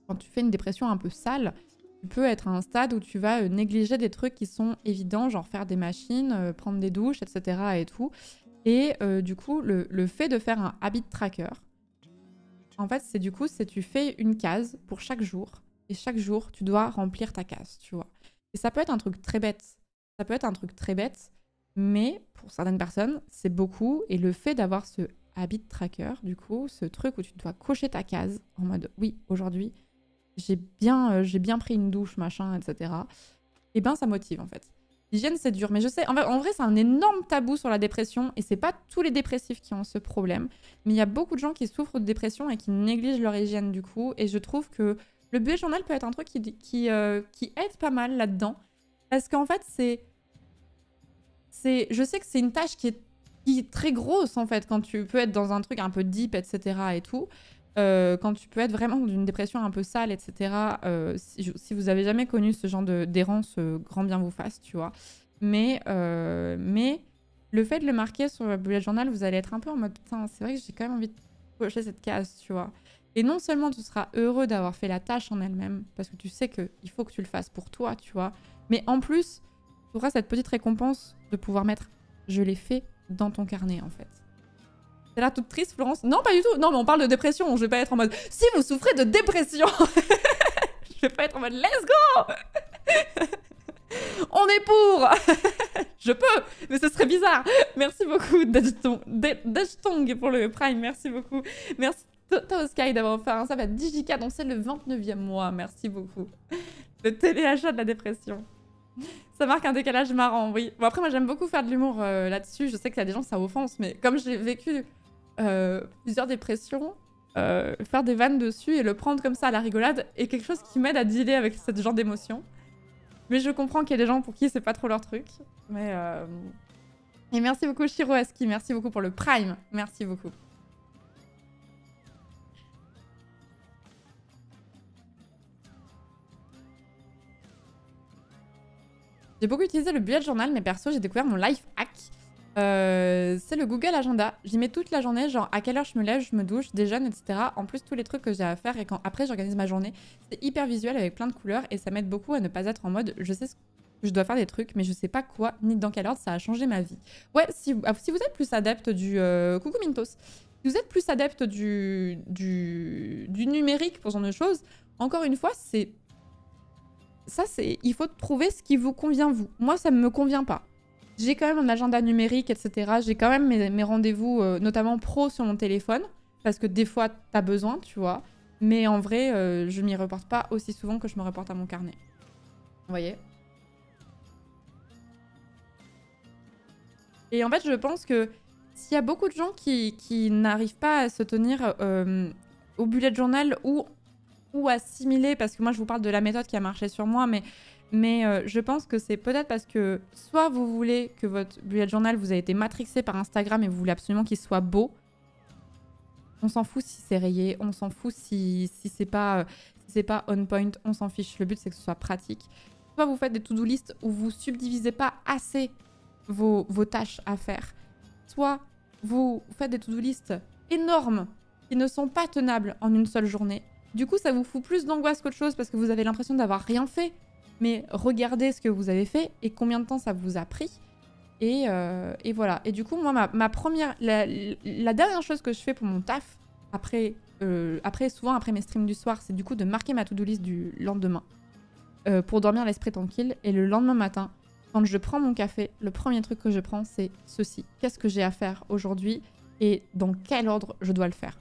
Quand tu fais une dépression un peu sale, tu peux être à un stade où tu vas négliger des trucs qui sont évidents, genre faire des machines, prendre des douches, etc. et tout. Et du coup, le fait de faire un habit tracker, en fait, c'est tu fais une case pour chaque jour. Et chaque jour, tu dois remplir ta case, tu vois. Et ça peut être un truc très bête. Ça peut être un truc très bête, mais pour certaines personnes, c'est beaucoup. Et le fait d'avoir ce habit tracker, du coup, ce truc où tu dois cocher ta case en mode « Oui, aujourd'hui, j'ai bien pris une douche, machin, etc. » Et ben, ça motive, en fait. L'hygiène, c'est dur. Mais je sais, en vrai, c'est un énorme tabou sur la dépression. Et c'est pas tous les dépressifs qui ont ce problème. Mais il y a beaucoup de gens qui souffrent de dépression et qui négligent leur hygiène, du coup. Et je trouve que le bullet journal peut être un truc qui aide pas mal là-dedans. Parce qu'en fait, je sais que c'est une tâche qui est très grosse en fait, quand tu peux être dans un truc un peu deep, etc. et tout. Quand tu peux être vraiment dans une dépression un peu sale, etc. Si vous avez jamais connu ce genre d'errance, grand bien vous fasse, tu vois. Mais le fait de le marquer sur le bullet journal, vous allez être un peu en mode putain, c'est vrai que j'ai quand même envie de cocher cette case, tu vois. Et non seulement tu seras heureux d'avoir fait la tâche en elle-même, parce que tu sais qu'il faut que tu le fasses pour toi, tu vois. Mais en plus, tu auras cette petite récompense de pouvoir mettre je l'ai fait dans ton carnet en fait. T'es là toute triste, Florence? Non, pas du tout. Non, mais on parle de dépression. Je vais pas être en mode si vous souffrez de dépression. Je vais pas être en mode let's go. On est pour. Je peux, mais ce serait bizarre. Merci beaucoup, Dashtong, pour le Prime. Merci beaucoup. Merci, Sky, d'avoir offert un sub à Digicad. On sait le 29e mois. Merci beaucoup. Le téléachat de la dépression. Ça marque un décalage marrant, oui. Bon, après, moi, j'aime beaucoup faire de l'humour là-dessus. Je sais qu'il y a des gens, ça offense, mais comme j'ai vécu plusieurs dépressions, faire des vannes dessus et le prendre comme ça à la rigolade est quelque chose qui m'aide à dealer avec ce genre d'émotions. Mais je comprends qu'il y a des gens pour qui c'est pas trop leur truc. Mais et merci beaucoup Shiro Aski, merci beaucoup pour le Prime. Merci beaucoup. J'ai beaucoup utilisé le bullet journal, mais perso, j'ai découvert mon life hack. C'est le Google Agenda. J'y mets toute la journée, genre à quelle heure je me lève, je me douche, déjeune, etc. En plus, tous les trucs que j'ai à faire et quand après j'organise ma journée. C'est hyper visuel avec plein de couleurs et ça m'aide beaucoup à ne pas être en mode je sais que je dois faire des trucs, mais je sais pas quoi ni dans quel ordre. Ça a changé ma vie. Ouais, si vous êtes plus adepte du... coucou Mintos. Si vous êtes plus adepte du numérique pour ce genre de choses, encore une fois, c'est... Ça, c'est... Il faut trouver ce qui vous convient, vous. Moi, ça ne me convient pas. J'ai quand même un agenda numérique, etc. J'ai quand même mes rendez-vous, notamment pro, sur mon téléphone. Parce que des fois, t'as besoin, tu vois. Mais en vrai, je m'y reporte pas aussi souvent que je me reporte à mon carnet. Vous voyez? Et en fait, je pense que s'il y a beaucoup de gens qui n'arrivent pas à se tenir au bullet journal ou assimiler, parce que moi, je vous parle de la méthode qui a marché sur moi, mais je pense que c'est peut-être parce que soit vous voulez que votre bullet journal vous a été matrixé par Instagram et vous voulez absolument qu'il soit beau. On s'en fout si c'est rayé, on s'en fout si c'est pas on point, on s'en fiche. Le but, c'est que ce soit pratique. Soit vous faites des to-do list où vous subdivisez pas assez vos tâches à faire. Soit vous faites des to-do list énormes qui ne sont pas tenables en une seule journée. Du coup, ça vous fout plus d'angoisse qu'autre chose parce que vous avez l'impression d'avoir rien fait. Mais regardez ce que vous avez fait et combien de temps ça vous a pris. Et voilà. Et du coup, moi, ma première... La dernière chose que je fais pour mon taf, souvent après mes streams du soir, c'est du coup de marquer ma to-do list du lendemain pour dormir l'esprit tranquille. Et le lendemain matin, quand je prends mon café, le premier truc que je prends, c'est ceci. Qu'est-ce que j'ai à faire aujourd'hui et dans quel ordre je dois le faire?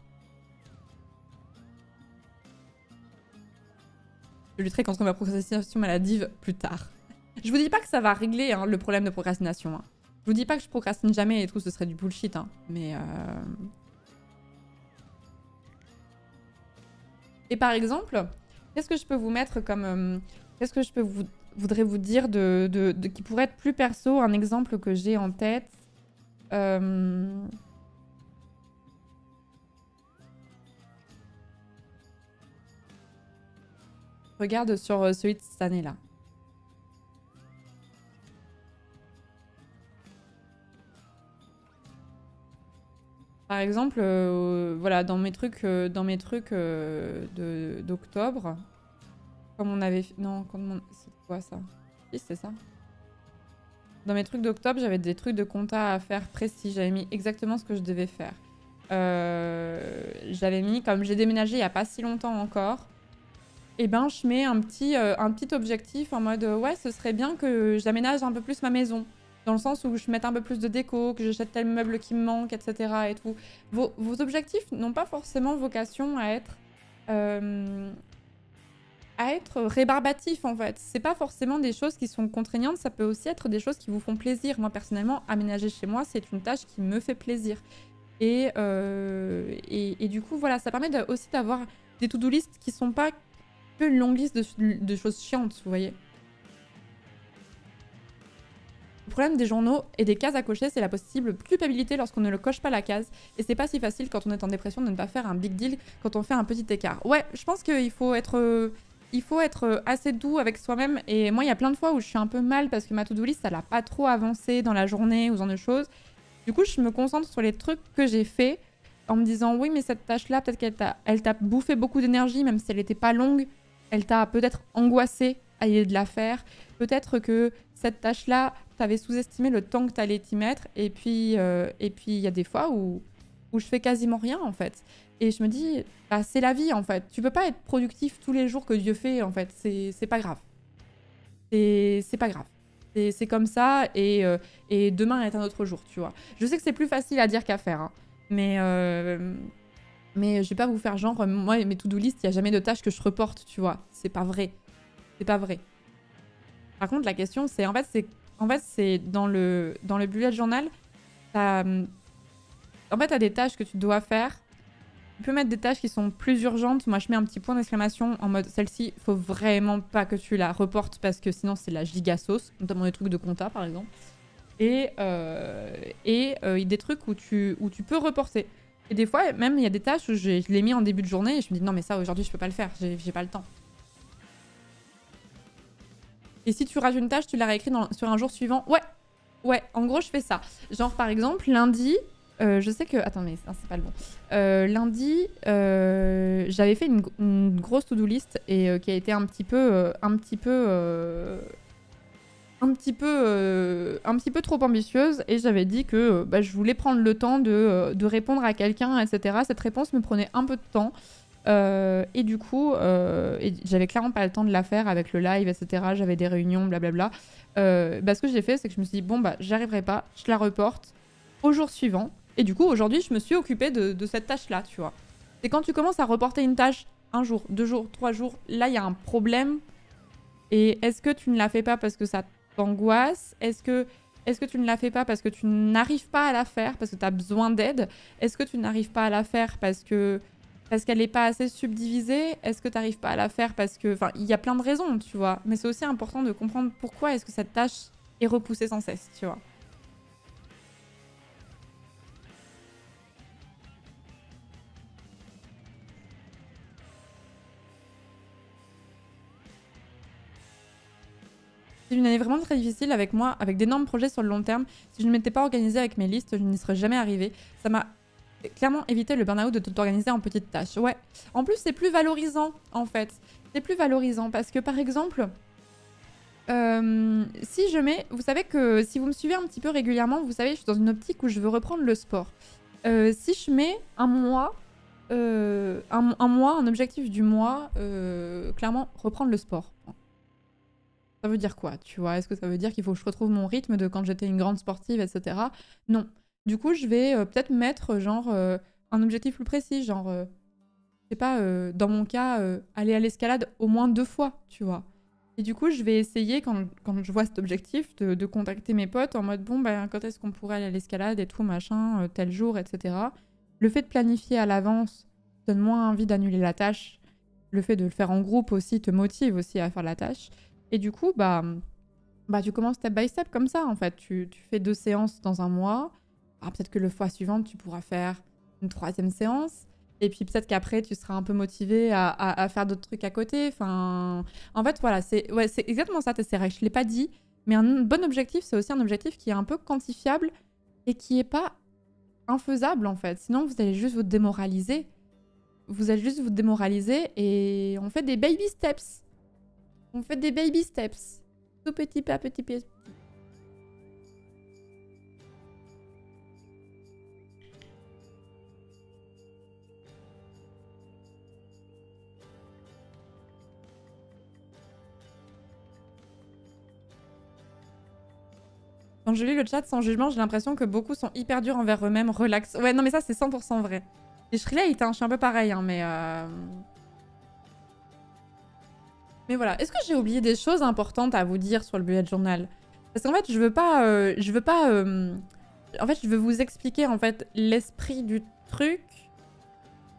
Je lutterai contre ma procrastination maladive plus tard. Je vous dis pas que ça va régler hein, le problème de procrastination. Hein. Je vous dis pas que je procrastine jamais et tout, ce serait du bullshit. Hein. Mais Et par exemple, qu'est-ce que je peux vous mettre comme... qu'est-ce que je voudrais vous dire qui pourrait être plus perso? Un exemple que j'ai en tête. Regarde sur celui de cette année-là. Par exemple, voilà, dans mes trucs d'octobre, comme on avait... Non, c'est quoi ça? Si, c'est ça. Dans mes trucs d'octobre, j'avais des trucs de compta à faire précis. J'avais mis exactement ce que je devais faire. J'avais mis, comme j'ai déménagé il n'y a pas si longtemps encore, et ben je mets un petit objectif en mode ouais, ce serait bien que j'aménage un peu plus ma maison. Dans le sens où je mette un peu plus de déco, que j'achète tel meuble qui me manque, etc. et tout. Vos objectifs n'ont pas forcément vocation à être rébarbatifs en fait. C'est pas forcément des choses qui sont contraignantes, ça peut aussi être des choses qui vous font plaisir. Moi personnellement, aménager chez moi, c'est une tâche qui me fait plaisir. Et du coup, voilà, ça permet aussi d'avoir des to-do list qui sont pas que une longue liste de choses chiantes, vous voyez. Le problème des journaux et des cases à cocher, c'est la possible culpabilité lorsqu'on ne le coche pas la case. Et c'est pas si facile quand on est en dépression de ne pas faire un big deal quand on fait un petit écart. Ouais, je pense qu'il faut être... il faut être assez doux avec soi-même. Et moi, il y a plein de fois où je suis un peu mal parce que ma to-do list, ça n'a pas trop avancé dans la journée ou ce genre de choses. Du coup, je me concentre sur les trucs que j'ai faits en me disant, oui, mais cette tâche-là, peut-être qu'elle t'a bouffé beaucoup d'énergie, même si elle n'était pas longue. Elle t'a peut-être angoissé à l'idée de la faire. Peut-être que cette tâche-là, t'avais sous-estimé le temps que t'allais t'y mettre. Et puis, il y a des fois où je fais quasiment rien, en fait. Et je me dis, bah, c'est la vie, en fait. Tu peux pas être productif tous les jours que Dieu fait, en fait. C'est pas grave. C'est pas grave. C'est comme ça, et demain est un autre jour, tu vois. Je sais que c'est plus facile à dire qu'à faire, hein. Mais je vais pas vous faire genre, moi, mes to-do list, il n'y a jamais de tâches que je reporte, tu vois. C'est pas vrai. C'est pas vrai. Par contre, la question, c'est... En fait, c'est dans le bullet journal, t'as des tâches que tu dois faire. Tu peux mettre des tâches qui sont plus urgentes. Moi, je mets un petit point d'exclamation en mode celle-ci, faut vraiment pas que tu la reportes parce que sinon, c'est la giga sauce, notamment des trucs de compta, par exemple. Et des trucs où tu peux reporter. Et des fois, même, il y a des tâches où je les mis en début de journée et je me dis non, mais ça, aujourd'hui, je peux pas le faire, j'ai pas le temps. Et si tu rates une tâche, tu la réécris sur un jour suivant. Ouais, en gros, je fais ça. Genre, par exemple, lundi, je sais que... Attends, mais c'est pas le bon. Lundi, j'avais fait une grosse to-do list et qui a été un petit peu trop ambitieuse. Et j'avais dit que je voulais prendre le temps de répondre à quelqu'un, etc. Cette réponse me prenait un peu de temps. Et du coup, j'avais clairement pas le temps de la faire avec le live, etc. J'avais des réunions, blablabla. Ce que j'ai fait, c'est que je me suis dit, bon, j'y arriverai pas, je la reporte au jour suivant. Et du coup, aujourd'hui, je me suis occupée de cette tâche-là, tu vois. C'est quand tu commences à reporter une tâche, 1 jour, 2 jours, 3 jours, là, il y a un problème. Et est-ce que tu ne la fais pas parce que ça t'angoisse? Est-ce que tu ne la fais pas parce que tu n'arrives pas à la faire, parce que tu as besoin d'aide? Est-ce que tu n'arrives pas à la faire parce qu'elle n'est pas assez subdivisée? Est-ce que tu n'arrives pas à la faire parce que... Enfin, il y a plein de raisons, tu vois. Mais c'est aussi important de comprendre pourquoi est-ce que cette tâche est repoussée sans cesse, tu vois. C'est une année vraiment très difficile avec moi, avec d'énormes projets sur le long terme. Si je ne m'étais pas organisée avec mes listes, je n'y serais jamais arrivée. Ça m'a clairement évité le burn-out de t'organiser en petites tâches. Ouais. En plus, c'est plus valorisant, en fait. C'est plus valorisant parce que, par exemple, si je mets... Vous savez que si vous me suivez un petit peu régulièrement, vous savez, je suis dans une optique où je veux reprendre le sport. Si je mets un mois, un objectif du mois, clairement, reprendre le sport. Ça veut dire quoi, tu vois? Est-ce que ça veut dire qu'il faut que je retrouve mon rythme de quand j'étais une grande sportive, etc. Non. Du coup, je vais peut-être mettre genre un objectif plus précis, genre, je sais pas, dans mon cas, aller à l'escalade au moins 2 fois, tu vois. Et du coup, je vais essayer, quand je vois cet objectif, de contacter mes potes en mode, bon, quand est-ce qu'on pourrait aller à l'escalade et tout, machin, tel jour, etc. Le fait de planifier à l'avance donne moins envie d'annuler la tâche. Le fait de le faire en groupe aussi te motive aussi à faire la tâche. Et du coup, tu commences step by step comme ça, en fait. Tu fais 2 séances dans un mois. Alors, peut-être que le fois suivant, tu pourras faire une 3e séance. Et puis peut-être qu'après, tu seras un peu motivé à faire d'autres trucs à côté. Enfin, en fait, voilà, c'est exactement ça, tes règles. Je ne l'ai pas dit, mais un bon objectif, c'est aussi un objectif qui est un peu quantifiable et qui n'est pas infaisable, en fait. Sinon, vous allez juste vous démoraliser. Vous allez juste vous démoraliser et on fait des baby steps. On fait des baby steps. Tout petit pas, petit pas. Quand je lis le chat sans jugement, j'ai l'impression que beaucoup sont hyper durs envers eux-mêmes, relax. Ouais, non mais ça c'est 100% vrai. Et je relate, hein, je suis un peu pareil, hein, mais... Mais voilà, est-ce que j'ai oublié des choses importantes à vous dire sur le bullet journal? Parce qu'en fait, je veux pas... En fait, je veux vous expliquer en fait l'esprit du truc.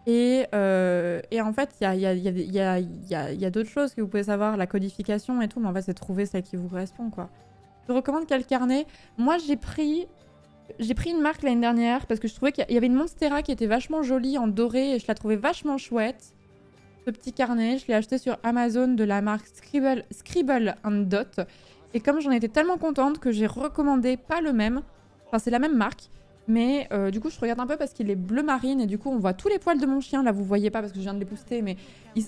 Et en fait, il y a d'autres choses que vous pouvez savoir, la codification et tout, mais en fait, c'est trouver celle qui vous correspond, quoi. Je recommande quel carnet? Moi, j'ai pris une marque l'année dernière parce que je trouvais qu'il y avait une Monstera qui était vachement jolie en doré et je la trouvais vachement chouette. Ce petit carnet, je l'ai acheté sur Amazon de la marque Scribble Dot. Et comme j'en étais tellement contente que j'ai recommandé pas le même, enfin c'est la même marque, mais du coup je regarde un peu parce qu'il est bleu marine et du coup on voit tous les poils de mon chien. Là vous voyez pas parce que je viens de les booster, mais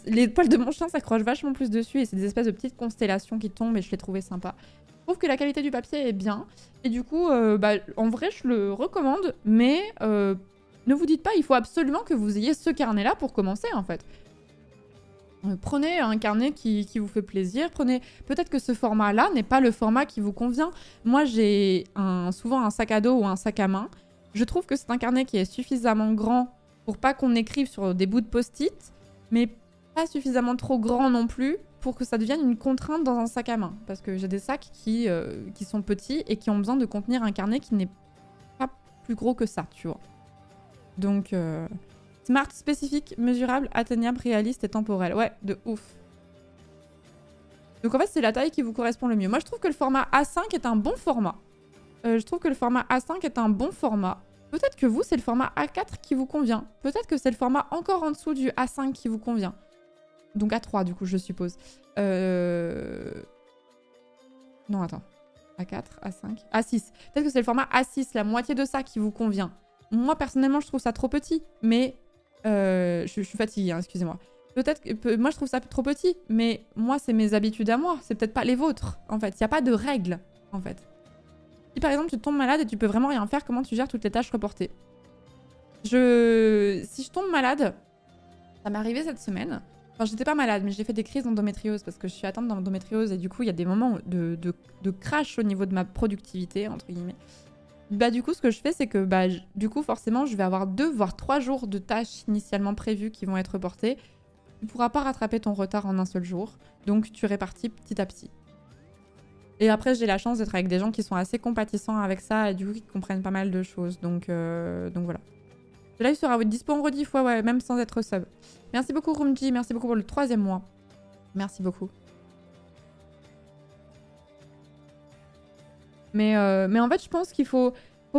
les poils de mon chien s'accrochent vachement plus dessus et c'est des espèces de petites constellations qui tombent et je l'ai trouvé sympa. Je trouve que la qualité du papier est bien et du coup en vrai je le recommande, mais ne vous dites pas il faut absolument que vous ayez ce carnet là pour commencer en fait. Prenez un carnet qui vous fait plaisir, prenez... Peut-être que ce format-là n'est pas le format qui vous convient. Moi, j'ai souvent un sac à dos ou un sac à main. Je trouve que c'est un carnet qui est suffisamment grand pour pas qu'on écrive sur des bouts de post-it, mais pas suffisamment trop grand non plus pour que ça devienne une contrainte dans un sac à main. Parce que j'ai des sacs qui sont petits et qui ont besoin de contenir un carnet qui n'est pas plus gros que ça, tu vois. Donc... Smart, spécifique, mesurable, atteignable, réaliste et temporel. Ouais, de ouf. Donc en fait, c'est la taille qui vous correspond le mieux. Moi, je trouve que le format A5 est un bon format. Peut-être que vous, c'est le format A4 qui vous convient. Peut-être que c'est le format encore en dessous du A5 qui vous convient. Donc A3, du coup, je suppose. Non, attends. A4, A5, A6. Peut-être que c'est le format A6, la moitié de ça qui vous convient. Moi, personnellement, je trouve ça trop petit, mais... je suis fatiguée, hein, excusez-moi. Peut-être que... Moi, je trouve ça trop petit, mais moi, c'est mes habitudes à moi. C'est peut-être pas les vôtres, en fait. Il n'y a pas de règles, en fait. Si, par exemple, tu tombes malade et tu peux vraiment rien faire, comment tu gères toutes les tâches reportées? Si je tombe malade, ça m'est arrivé cette semaine. Enfin, j'étais pas malade, mais j'ai fait des crises d'endométriose parce que je suis atteinte d'endométriose et du coup, il y a des moments de crash au niveau de ma productivité, entre guillemets. Bah du coup ce que je fais c'est que du coup forcément je vais avoir 2 voire 3 jours de tâches initialement prévues qui vont être reportées. Tu ne pourras pas rattraper ton retard en un seul jour, donc tu répartis petit à petit. Et après j'ai la chance d'être avec des gens qui sont assez compatissants avec ça et du coup qui comprennent pas mal de choses, donc voilà. Le live sera dispo en rediff, ouais, même sans être sub. Merci beaucoup Rumji, merci beaucoup pour le 3e mois. Merci beaucoup. Mais en fait, je pense qu'il faut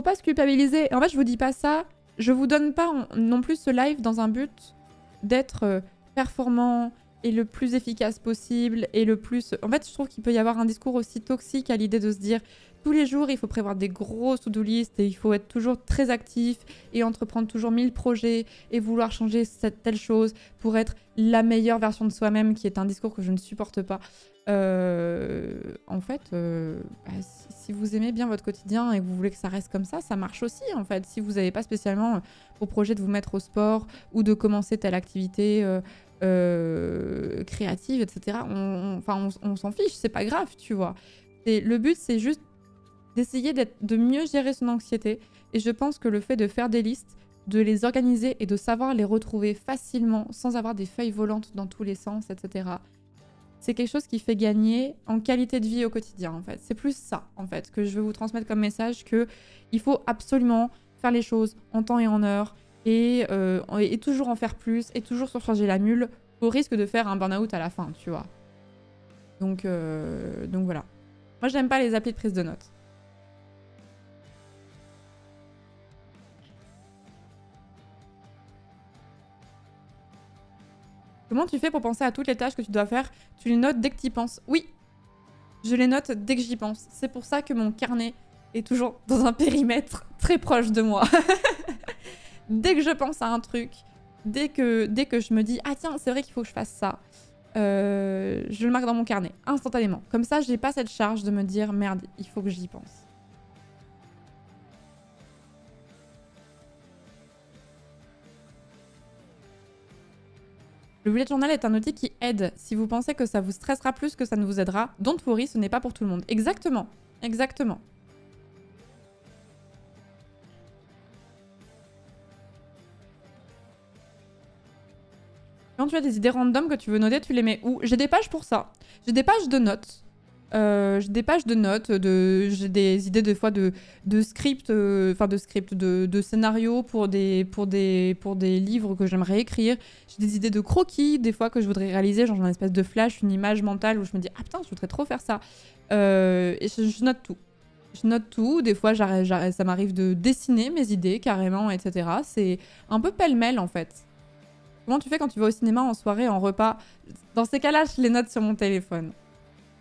pas se culpabiliser. En fait, je vous dis pas ça. Je vous donne pas non plus ce live dans un but d'être performant et le plus efficace possible et le plus... En fait, je trouve qu'il peut y avoir un discours aussi toxique à l'idée de se dire tous les jours, il faut prévoir des grosses to-do list et il faut être toujours très actif et entreprendre toujours 1000 projets et vouloir changer cette telle chose pour être la meilleure version de soi-même, qui est un discours que je ne supporte pas. En fait, si vous aimez bien votre quotidien et que vous voulez que ça reste comme ça marche aussi en fait. Si vous n'avez pas spécialement pour projet de vous mettre au sport ou de commencer telle activité créative, etc., on s'en fiche, c'est pas grave, tu vois. Le but, c'est juste d'essayer de mieux gérer son anxiété. Et je pense que le fait de faire des listes, de les organiser et de savoir les retrouver facilement sans avoir des feuilles volantes dans tous les sens, etc., c'est quelque chose qui fait gagner en qualité de vie au quotidien, en fait. C'est plus ça, en fait, que je veux vous transmettre comme message, qu'il faut absolument faire les choses en temps et en heure et toujours en faire plus et toujours surcharger la mule au risque de faire un burn-out à la fin, tu vois. Donc voilà. Moi, j'aime pas les applis de prise de notes. Comment tu fais pour penser à toutes les tâches que tu dois faire? Tu les notes dès que tu y penses? Oui, je les note dès que j'y pense. C'est pour ça que mon carnet est toujours dans un périmètre très proche de moi. Dès que je pense à un truc, dès que je me dis « Ah tiens, c'est vrai qu'il faut que je fasse ça », je le marque dans mon carnet, instantanément. Comme ça, j'ai pas cette charge de me dire « Merde, il faut que j'y pense ». Le bullet journal est un outil qui aide. Si vous pensez que ça vous stressera plus que ça ne vous aidera, don't worry, ce n'est pas pour tout le monde. Exactement. Exactement. Quand tu as des idées random que tu veux noter, tu les mets où? J'ai des pages pour ça. J'ai des pages de notes J'ai des pages de notes, j'ai des idées des fois de scripts, de scénarios pour des livres que j'aimerais écrire. J'ai des idées de croquis, des fois que je voudrais réaliser, genre une espèce de flash, une image mentale où je me dis ah putain, je voudrais trop faire ça. Et je note tout. Je note tout. Des fois, ça m'arrive de dessiner mes idées carrément, etc. C'est un peu pêle-mêle en fait. Comment tu fais quand tu vas au cinéma en soirée, en repas? Dans ces cas-là, je les note sur mon téléphone.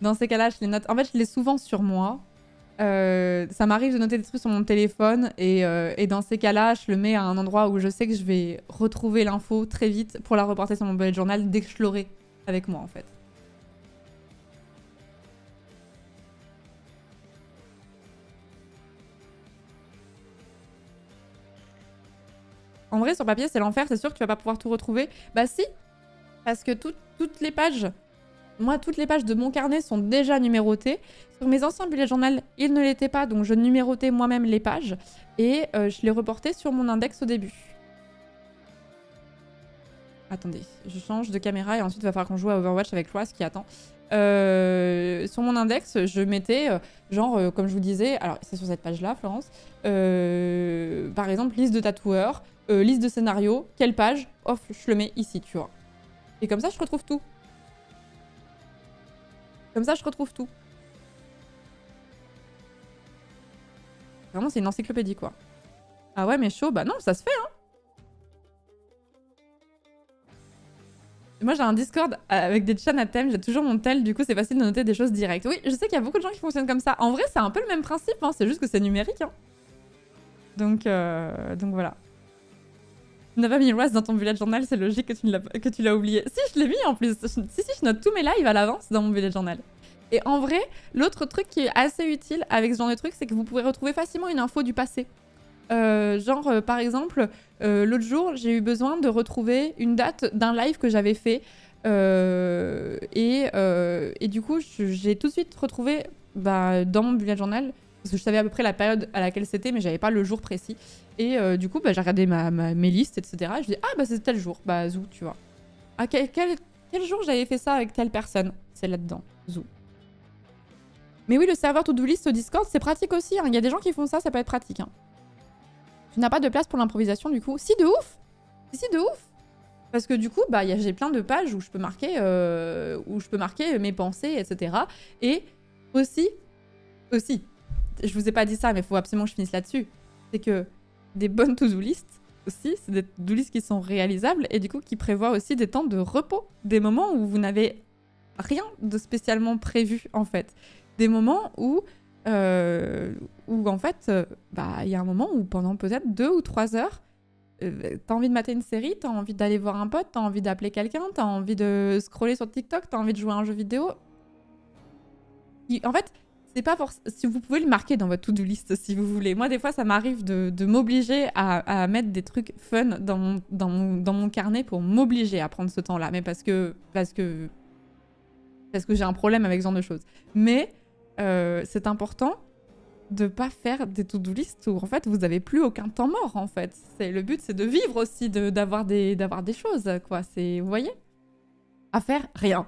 Dans ces cas-là, je les note. En fait, je les souvent sur moi. Ça m'arrive de noter des trucs sur mon téléphone et dans ces cas-là, je le mets à un endroit où je sais que je vais retrouver l'info très vite pour la reporter sur mon bullet journal dès que je l'aurai avec moi en fait. En vrai, sur papier, c'est l'enfer, c'est sûr que tu vas pas pouvoir tout retrouver. Bah si, parce que toutes les pages, moi, toutes les pages de mon carnet sont déjà numérotées. Sur mes anciens bullet journal, ils ne l'étaient pas, donc je numérotais moi-même les pages et je les reportais sur mon index au début. Attendez, je change de caméra et ensuite il va falloir qu'on joue à Overwatch avec Loise qui attend. Sur mon index, je mettais, comme je vous disais, alors c'est sur cette page-là, Florence, par exemple, liste de tatoueurs, liste de scénarios, quelle page, off, je le mets ici, tu vois. Et comme ça, je retrouve tout. Comme ça, je retrouve tout. Vraiment, c'est une encyclopédie, quoi. Ah ouais, mais chaud, bah non, ça se fait, hein. Moi, j'ai un Discord avec des chats à thème, j'ai toujours mon tel, du coup, c'est facile de noter des choses directes. Oui, je sais qu'il y a beaucoup de gens qui fonctionnent comme ça. En vrai, c'est un peu le même principe, hein, c'est juste que c'est numérique. Hein. Donc voilà. Tu n'as pas mis Rust dans ton bullet journal, c'est logique que tu l'as oublié. Si, je l'ai mis en plus. Si, je note tous mes lives à l'avance dans mon bullet journal. Et en vrai, l'autre truc qui est assez utile avec ce genre de truc, c'est que vous pouvez retrouver facilement une info du passé. Par exemple, l'autre jour, j'ai eu besoin de retrouver une date d'un live que j'avais fait. Et du coup, j'ai tout de suite retrouvé dans mon bullet journal, parce que je savais à peu près la période à laquelle c'était, mais j'avais pas le jour précis. Et du coup, j'ai regardé mes listes, etc. Et je dis, ah, bah c'est tel jour, bah zou, tu vois. Ah, quel jour j'avais fait ça avec telle personne? C'est là-dedans, zou. Mais oui, le serveur to-do list au Discord, c'est pratique aussi. Il y a des gens qui font ça, ça peut être pratique. Hein. Tu n'as pas de place pour l'improvisation, du coup? Si, de ouf! Si, de ouf! Parce que du coup, j'ai plein de pages où je peux marquer mes pensées, etc. Et aussi, je vous ai pas dit ça, mais il faut absolument que je finisse là-dessus. C'est que des bonnes to-do list aussi, c'est des to-do list qui sont réalisables et du coup qui prévoient aussi des temps de repos. Des moments où vous n'avez rien de spécialement prévu, en fait. Des moments où en fait, il y a un moment où pendant peut-être 2 ou 3 heures, t'as envie de mater une série, t'as envie d'aller voir un pote, t'as envie d'appeler quelqu'un, t'as envie de scroller sur TikTok, t'as envie de jouer à un jeu vidéo. En fait, c'est pas forcément... Si vous pouvez le marquer dans votre to-do list si vous voulez. Moi, des fois, ça m'arrive de m'obliger à mettre des trucs fun dans mon carnet pour m'obliger à prendre ce temps-là. Mais parce que j'ai un problème avec ce genre de choses. Mais c'est important de pas faire des to-do list où en fait vous avez plus aucun temps mort en fait. Le but c'est de vivre aussi, d'avoir des choses quoi. Vous voyez, à faire rien.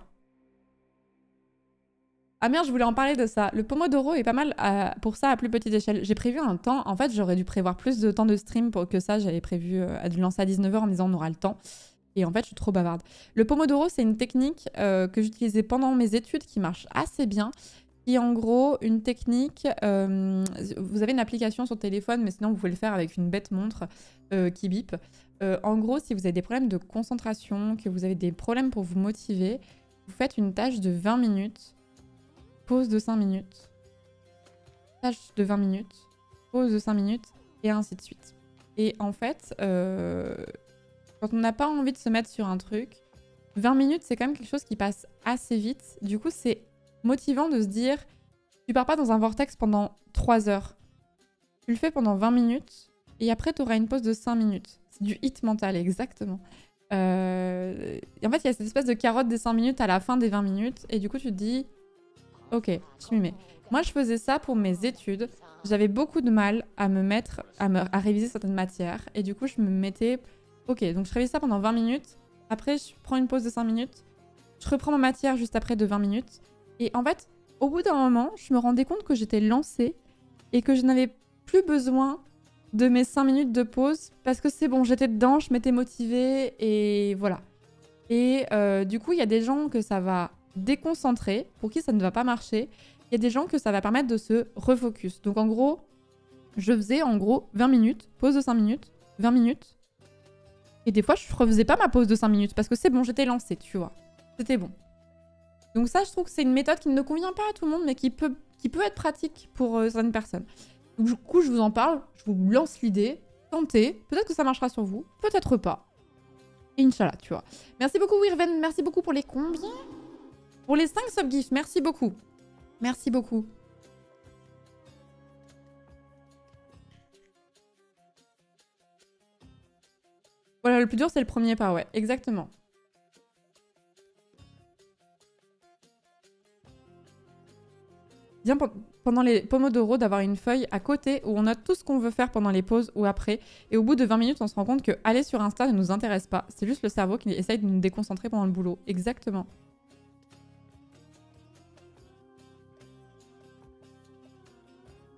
Ah merde, je voulais en parler de ça. Le Pomodoro est pas mal pour ça à plus petite échelle. J'ai prévu un temps, en fait j'aurais dû prévoir plus de temps de stream pour que ça. J'avais prévu de lancer à 19 h en me disant on aura le temps. Et en fait je suis trop bavarde. Le Pomodoro c'est une technique que j'utilisais pendant mes études qui marche assez bien. Qui en gros, une technique, vous avez une application sur téléphone, mais sinon vous pouvez le faire avec une bête montre qui bip. En gros, si vous avez des problèmes de concentration, que vous avez des problèmes pour vous motiver, vous faites une tâche de 20 minutes, pause de 5 minutes, tâche de 20 minutes, pause de 5 minutes, et ainsi de suite. Et en fait, quand on n'a pas envie de se mettre sur un truc, 20 minutes, c'est quand même quelque chose qui passe assez vite. Du coup, c'est motivant de se dire, tu pars pas dans un vortex pendant 3 heures. Tu le fais pendant 20 minutes et après tu auras une pause de 5 minutes. C'est du hit mental, exactement. Et en fait, il y a cette espèce de carotte des 5 minutes à la fin des 20 minutes et du coup, tu te dis, ok, je m'y mets. Moi, je faisais ça pour mes études. J'avais beaucoup de mal à me mettre, à réviser certaines matières et du coup, je me mettais, ok, donc je révise ça pendant 20 minutes. Après, je prends une pause de 5 minutes. Je reprends ma matière juste après de 20 minutes. Et en fait, au bout d'un moment, je me rendais compte que j'étais lancée et que je n'avais plus besoin de mes 5 minutes de pause parce que c'est bon, j'étais dedans, je m'étais motivée et voilà. Et du coup, il y a des gens que ça va déconcentrer, pour qui ça ne va pas marcher. Il y a des gens que ça va permettre de se refocus. Donc en gros, je faisais en gros 20 minutes, pause de 5 minutes, 20 minutes. Et des fois, je refaisais pas ma pause de 5 minutes parce que c'est bon, j'étais lancée, tu vois. C'était bon. Donc ça, je trouve que c'est une méthode qui ne convient pas à tout le monde, mais qui peut être pratique pour certaines personnes. Donc du coup, je vous en parle, je vous lance l'idée, tentez, peut-être que ça marchera sur vous, peut-être pas. Inch'Allah, tu vois. Merci beaucoup Wirven, merci beaucoup pour les combien? Pour les 5 subgifts, merci beaucoup. Merci beaucoup. Voilà, le plus dur, c'est le premier pas, ouais, exactement. Bien pendant les Pomodoro d'avoir une feuille à côté où on note tout ce qu'on veut faire pendant les pauses ou après. Et au bout de 20 minutes, on se rend compte que aller sur Insta ne nous intéresse pas. C'est juste le cerveau qui essaye de nous déconcentrer pendant le boulot. Exactement.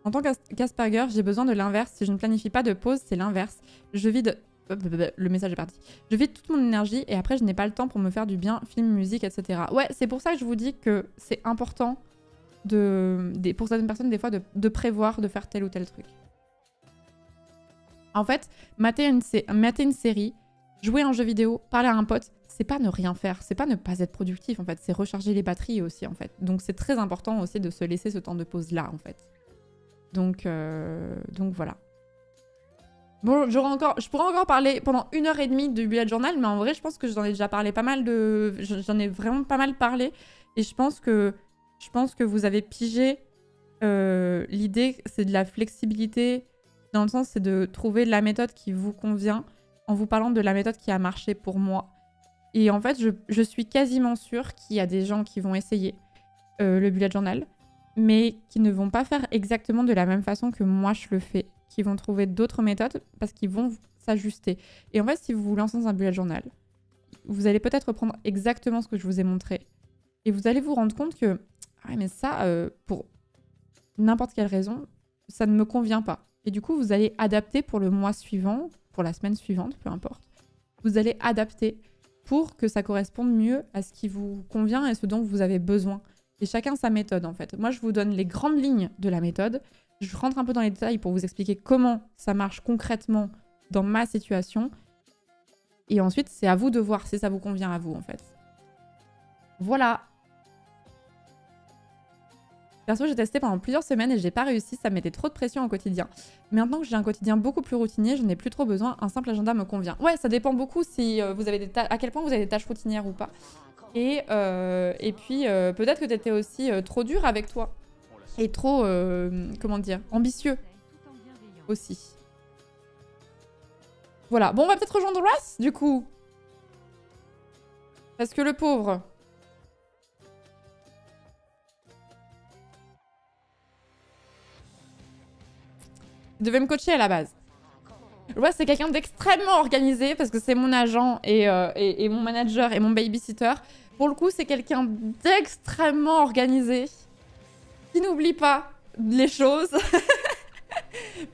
En tant qu'Asperger, j'ai besoin de l'inverse. Si je ne planifie pas de pause, c'est l'inverse. Je vide... Le message est parti. Je vide toute mon énergie et après, je n'ai pas le temps pour me faire du bien, film, musique, etc. Ouais, c'est pour ça que je vous dis que c'est important pour certaines personnes, des fois, de prévoir de faire tel ou tel truc. En fait, mater une série, jouer à un jeu vidéo, parler à un pote, c'est pas ne rien faire, c'est pas ne pas être productif, en fait, c'est recharger les batteries aussi, en fait. Donc c'est très important aussi de se laisser ce temps de pause-là, en fait. Donc voilà. Bon, je pourrais encore parler pendant 1h30 du bullet journal, mais en vrai, je pense que j'en ai déjà parlé pas mal de... J'en ai vraiment pas mal parlé, et je pense que vous avez pigé l'idée, c'est de la flexibilité, dans le sens, c'est de trouver la méthode qui vous convient en vous parlant de la méthode qui a marché pour moi. Et en fait, je suis quasiment sûre qu'il y a des gens qui vont essayer le bullet journal, mais qui ne vont pas faire exactement de la même façon que moi je le fais, qui vont trouver d'autres méthodes parce qu'ils vont s'ajuster. Et en fait, si vous vous lancez dans un bullet journal, vous allez peut-être reprendre exactement ce que je vous ai montré. Et vous allez vous rendre compte que, ah ouais, mais ça, pour n'importe quelle raison, ça ne me convient pas. Et du coup, vous allez adapter pour le mois suivant, pour la semaine suivante, peu importe. Vous allez adapter pour que ça corresponde mieux à ce qui vous convient et ce dont vous avez besoin. Et chacun sa méthode, en fait. Moi, je vous donne les grandes lignes de la méthode. Je rentre un peu dans les détails pour vous expliquer comment ça marche concrètement dans ma situation. Et ensuite, c'est à vous de voir si ça vous convient à vous, en fait. Voilà. Perso, j'ai testé pendant plusieurs semaines et j'ai pas réussi, ça me mettait trop de pression au quotidien. Maintenant que j'ai un quotidien beaucoup plus routinier, je n'ai plus trop besoin, un simple agenda me convient. Ouais, ça dépend beaucoup si vous avez à quel point vous avez des tâches routinières ou pas. Et puis, peut-être que tu étais aussi trop dur avec toi. Et trop, comment dire, ambitieux aussi. Voilà, bon, on va peut-être rejoindre Ross, du coup. Parce que le pauvre... Il devait me coacher à la base. Ross, c'est quelqu'un d'extrêmement organisé parce que c'est mon agent et mon manager et mon babysitter. Pour le coup, c'est quelqu'un d'extrêmement organisé qui n'oublie pas les choses.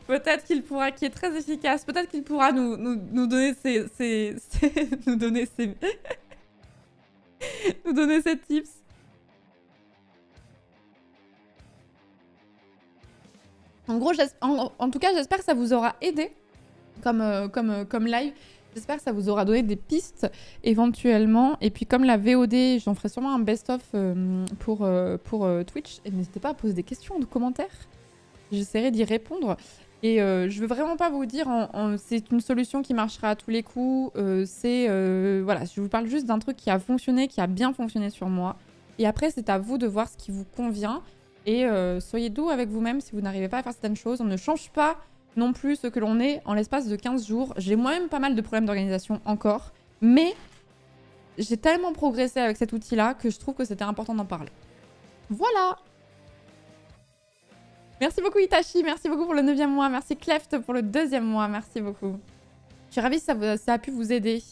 Peut-être qu'il pourra, qui est très efficace. Peut-être qu'il pourra nous donner nous donner ses tips. En gros, en tout cas, j'espère que ça vous aura aidé comme live. J'espère que ça vous aura donné des pistes éventuellement. Et puis comme la VOD, j'en ferai sûrement un best-of pour Twitch. Et n'hésitez pas à poser des questions en commentaire. J'essaierai d'y répondre. Et je veux vraiment pas vous dire c'est une solution qui marchera à tous les coups. Voilà, je vous parle juste d'un truc qui a fonctionné, qui a bien fonctionné sur moi. Et après, c'est à vous de voir ce qui vous convient. Et soyez doux avec vous-même si vous n'arrivez pas à faire certaines choses. On ne change pas non plus ce que l'on est en l'espace de 15 jours. J'ai moi-même pas mal de problèmes d'organisation encore. Mais j'ai tellement progressé avec cet outil-là que je trouve que c'était important d'en parler. Voilà! Merci beaucoup Itachi, merci beaucoup pour le 9e mois. Merci Cleft pour le 2e mois, merci beaucoup. Je suis ravie si ça a pu vous aider.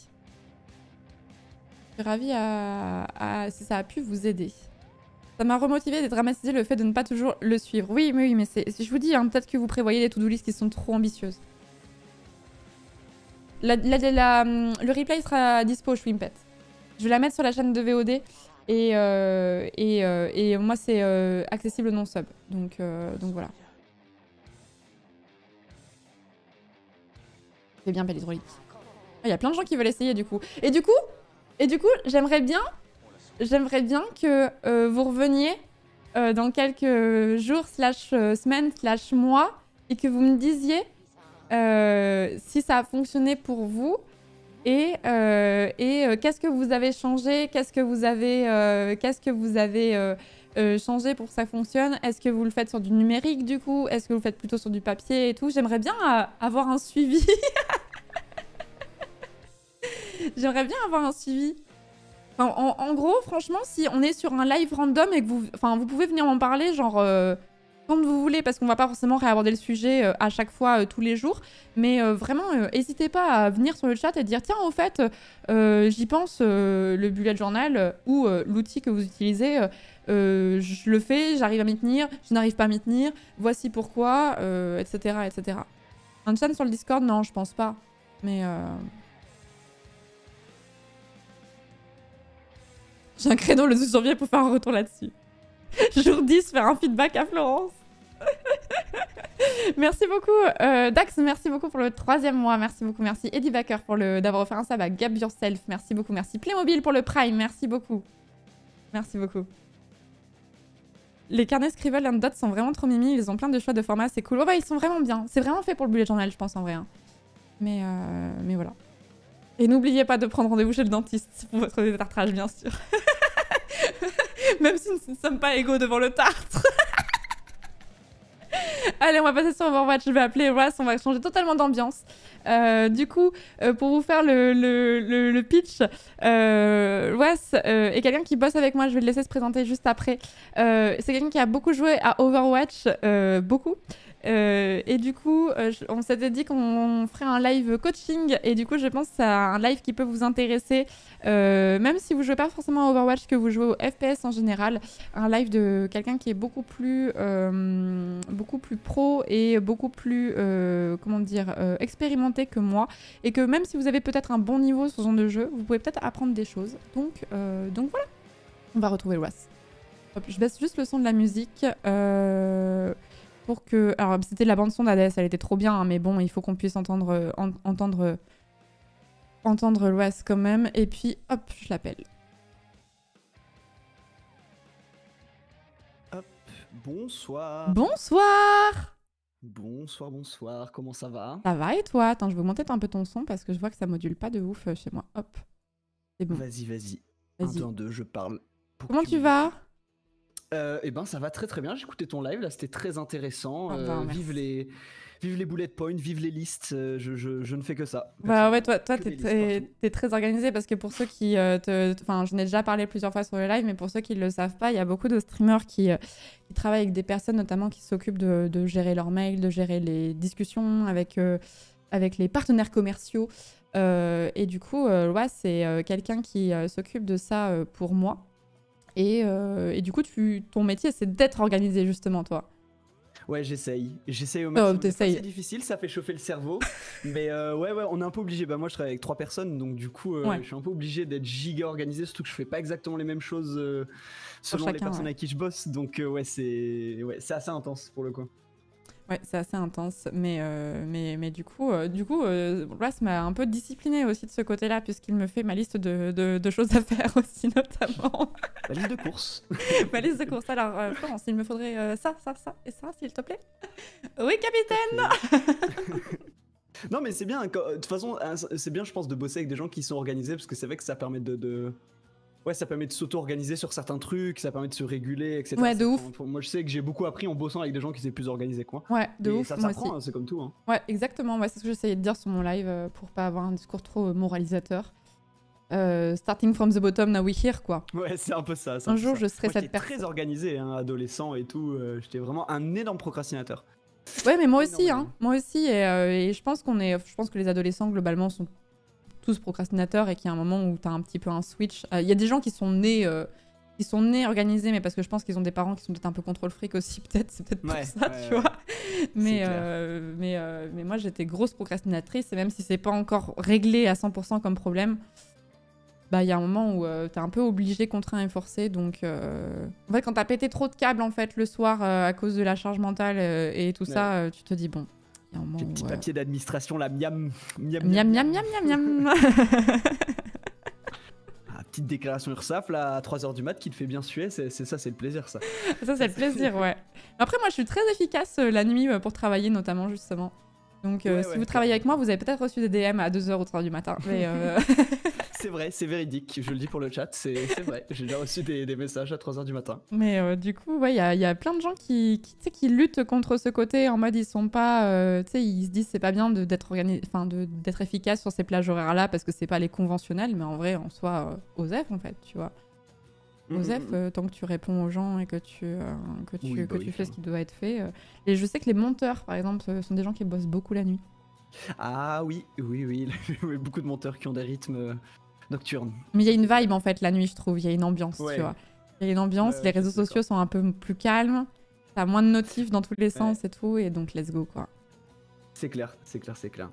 Je suis ravie si ça a pu vous aider. Ça m'a remotivé de dramatiser le fait de ne pas toujours le suivre. Oui, mais je vous dis, hein, peut-être que vous prévoyez des to-do list qui sont trop ambitieuses. Le replay sera dispo, Schwimpet. Je vais la mettre sur la chaîne de VOD et moi c'est accessible non sub. Donc voilà. C'est bien, belle hydraulique. Il y a plein de gens qui veulent essayer du coup. Et du coup, j'aimerais bien que vous reveniez dans quelques jours, semaines, mois, et que vous me disiez si ça a fonctionné pour vous et qu'est-ce que vous avez changé, qu'est-ce que vous avez changé pour que ça fonctionne. Est-ce que vous le faites sur du numérique du coup? Est-ce que vous le faites plutôt sur du papier et tout? J'aimerais bien avoir un suivi. J'aimerais bien avoir un suivi. Enfin, en gros, franchement, si on est sur un live random et que vous pouvez venir m'en parler, genre quand vous voulez, parce qu'on va pas forcément réaborder le sujet à chaque fois, tous les jours. Mais vraiment, n'hésitez pas à venir sur le chat et dire tiens, au fait, j'y pense, le bullet journal ou l'outil que vous utilisez, je le fais, j'arrive à m'y tenir, je n'arrive pas à m'y tenir, voici pourquoi, etc., etc. Un chat sur le Discord, non, je pense pas. Mais j'ai un créneau le 12 janvier pour faire un retour là-dessus. Jour 10, faire un feedback à Florence. Merci beaucoup. Dax, merci beaucoup pour le 3e mois. Merci beaucoup. Merci Eddie Baker pour d'avoir offert un sub à Gab Yourself. Merci beaucoup. Merci Playmobil pour le Prime. Merci beaucoup. Merci beaucoup. Les carnets Scribble and Dot sont vraiment trop mimi. Ils ont plein de choix de formats. C'est cool. Ouais, ils sont vraiment bien. C'est vraiment fait pour le bullet journal, je pense, en vrai. Hein. Mais voilà. Et n'oubliez pas de prendre rendez-vous chez le dentiste pour votre détartrage, bien sûr. Même si nous ne sommes pas égaux devant le tartre. Allez, on va passer sur Overwatch. Je vais appeler Ross. On va changer totalement d'ambiance. Du coup, pour vous faire le pitch, Ross est quelqu'un qui bosse avec moi. Je vais le laisser se présenter juste après. C'est quelqu'un qui a beaucoup joué à Overwatch. Beaucoup. Et du coup, on s'était dit qu'on ferait un live coaching. Et du coup, je pense que c'est un live qui peut vous intéresser. Même si vous jouez pas forcément à Overwatch, que vous jouez au FPS en général. Un live de quelqu'un qui est beaucoup plus pro et beaucoup plus expérimenté que moi. Et que même si vous avez peut-être un bon niveau sur ce genre de jeu, vous pouvez peut-être apprendre des choses. Donc voilà. On va retrouver Ross. Hop, je baisse juste le son de la musique. Pour que... Alors, c'était la bande-son d'Hadès, elle était trop bien, hein, mais bon, il faut qu'on puisse entendre l'Ouest quand même. Et puis, hop, je l'appelle. Hop, bonsoir. Bonsoir. Bonsoir, comment ça va? Ça va et toi? Attends, je vais augmenter un peu ton son parce que je vois que ça module pas de ouf chez moi. Hop, c'est bon. Vas-y. 1, 2, 1, 2, je parle. Comment tu vas? Eh ben, ça va très très bien. J'ai écouté ton live, là, c'était très intéressant. Vive les bullet points, vive les listes. Je ne fais que ça. Bah ouais, toi t'es très organisé parce que pour ceux qui Enfin, j'en ai déjà parlé plusieurs fois sur le live, mais pour ceux qui ne le savent pas, il y a beaucoup de streamers qui travaillent avec des personnes notamment qui s'occupent de gérer leurs mails, de gérer les discussions avec les partenaires commerciaux. Et du coup, ouais, c'est quelqu'un qui s'occupe de ça pour moi. Et du coup, ton métier, c'est d'être organisé, justement, toi. Ouais, j'essaye au maximum. C'est difficile, ça fait chauffer le cerveau. Mais ouais, on est un peu obligé. Bah, moi, je travaille avec 3 personnes, donc du coup, je suis un peu obligé d'être giga organisé, surtout que je fais pas exactement les mêmes choses selon les personnes avec qui je bosse. Donc ouais, c'est assez intense pour le coup. Ouais, c'est assez intense, mais du coup, Ross m'a un peu discipliné aussi de ce côté-là, puisqu'il me fait ma liste de choses à faire aussi, notamment. Ma liste de courses. Ma liste de courses. Alors, Florence, il me faudrait ça et ça, s'il te plaît. Oui, capitaine. Non, mais c'est bien. De toute façon, c'est bien, je pense, de bosser avec des gens qui sont organisés, parce que c'est vrai que ça permet Ouais, ça permet de s'auto-organiser sur certains trucs, ça permet de se réguler, etc. Ouais, de ouf. Moi, je sais que j'ai beaucoup appris en bossant avec des gens qui étaient plus organisés que moi. Ouais, de ouf. Ça s'apprend, hein, c'est comme tout. Hein. Ouais, exactement. Ouais, c'est ce que j'essayais de dire sur mon live pour pas avoir un discours trop moralisateur. Starting from the bottom, now we here, quoi. Ouais, c'est un peu ça. Un jour, je serai cette personne. Très organisé, hein, adolescent et tout. J'étais vraiment un énorme procrastinateur. Ouais, mais moi aussi, hein. Moi aussi. Et je pense que les adolescents, globalement, sont tous procrastinateurs et qu'il y a un moment où t'as un petit peu un switch. Il y a des gens qui sont nés ils sont nés organisés, mais parce que je pense qu'ils ont des parents qui sont peut-être un peu contrôle fric aussi, peut-être, c'est peut-être pour ça, tu vois. Mais moi, j'étais grosse procrastinatrice, et même si c'est pas encore réglé à 100% comme problème, bah, il y a un moment où t'es un peu obligé, contraint et forcé. Donc, en fait, quand t'as pété trop de câbles en fait, le soir à cause de la charge mentale et tout ça, tu te dis, bon, il y a un moment les où... petits papiers d'administration, là, miam, miam, miam, miam, miam, miam, miam. Petite déclaration URSSAF, là, à 3h du mat, qui te fait bien suer, c'est ça, c'est le plaisir, ça. Ça, c'est le plaisir, ouais. Après, moi, je suis très efficace la nuit pour travailler, notamment, justement. Donc, si vous travaillez avec moi, vous avez peut-être reçu des DM à 2h ou 3h du matin. Mais c'est vrai, c'est véridique. Je le dis pour le chat, c'est vrai. J'ai déjà reçu des messages à 3h du matin. Mais du coup, ouais, il y a plein de gens qui luttent contre ce côté en mode ils sont pas. Tu sais, ils se disent c'est pas bien d'être d'être efficace sur ces plages horaires-là parce que c'est pas les conventionnels, mais en vrai, en soi, OSEF, en fait, tu vois. OSEF, tant que tu réponds aux gens et que tu fais ce qui doit être fait. Et je sais que les monteurs, par exemple, sont des gens qui bossent beaucoup la nuit. Ah oui, beaucoup de monteurs qui ont des rythmes nocturnes. Mais il y a une vibe, en fait, la nuit, je trouve. Il y a une ambiance, tu vois. Il y a une ambiance, les réseaux sociaux sont un peu plus calmes. T'as moins de notifs dans tous les sens et tout, et donc let's go, quoi. C'est clair, c'est clair, c'est clair.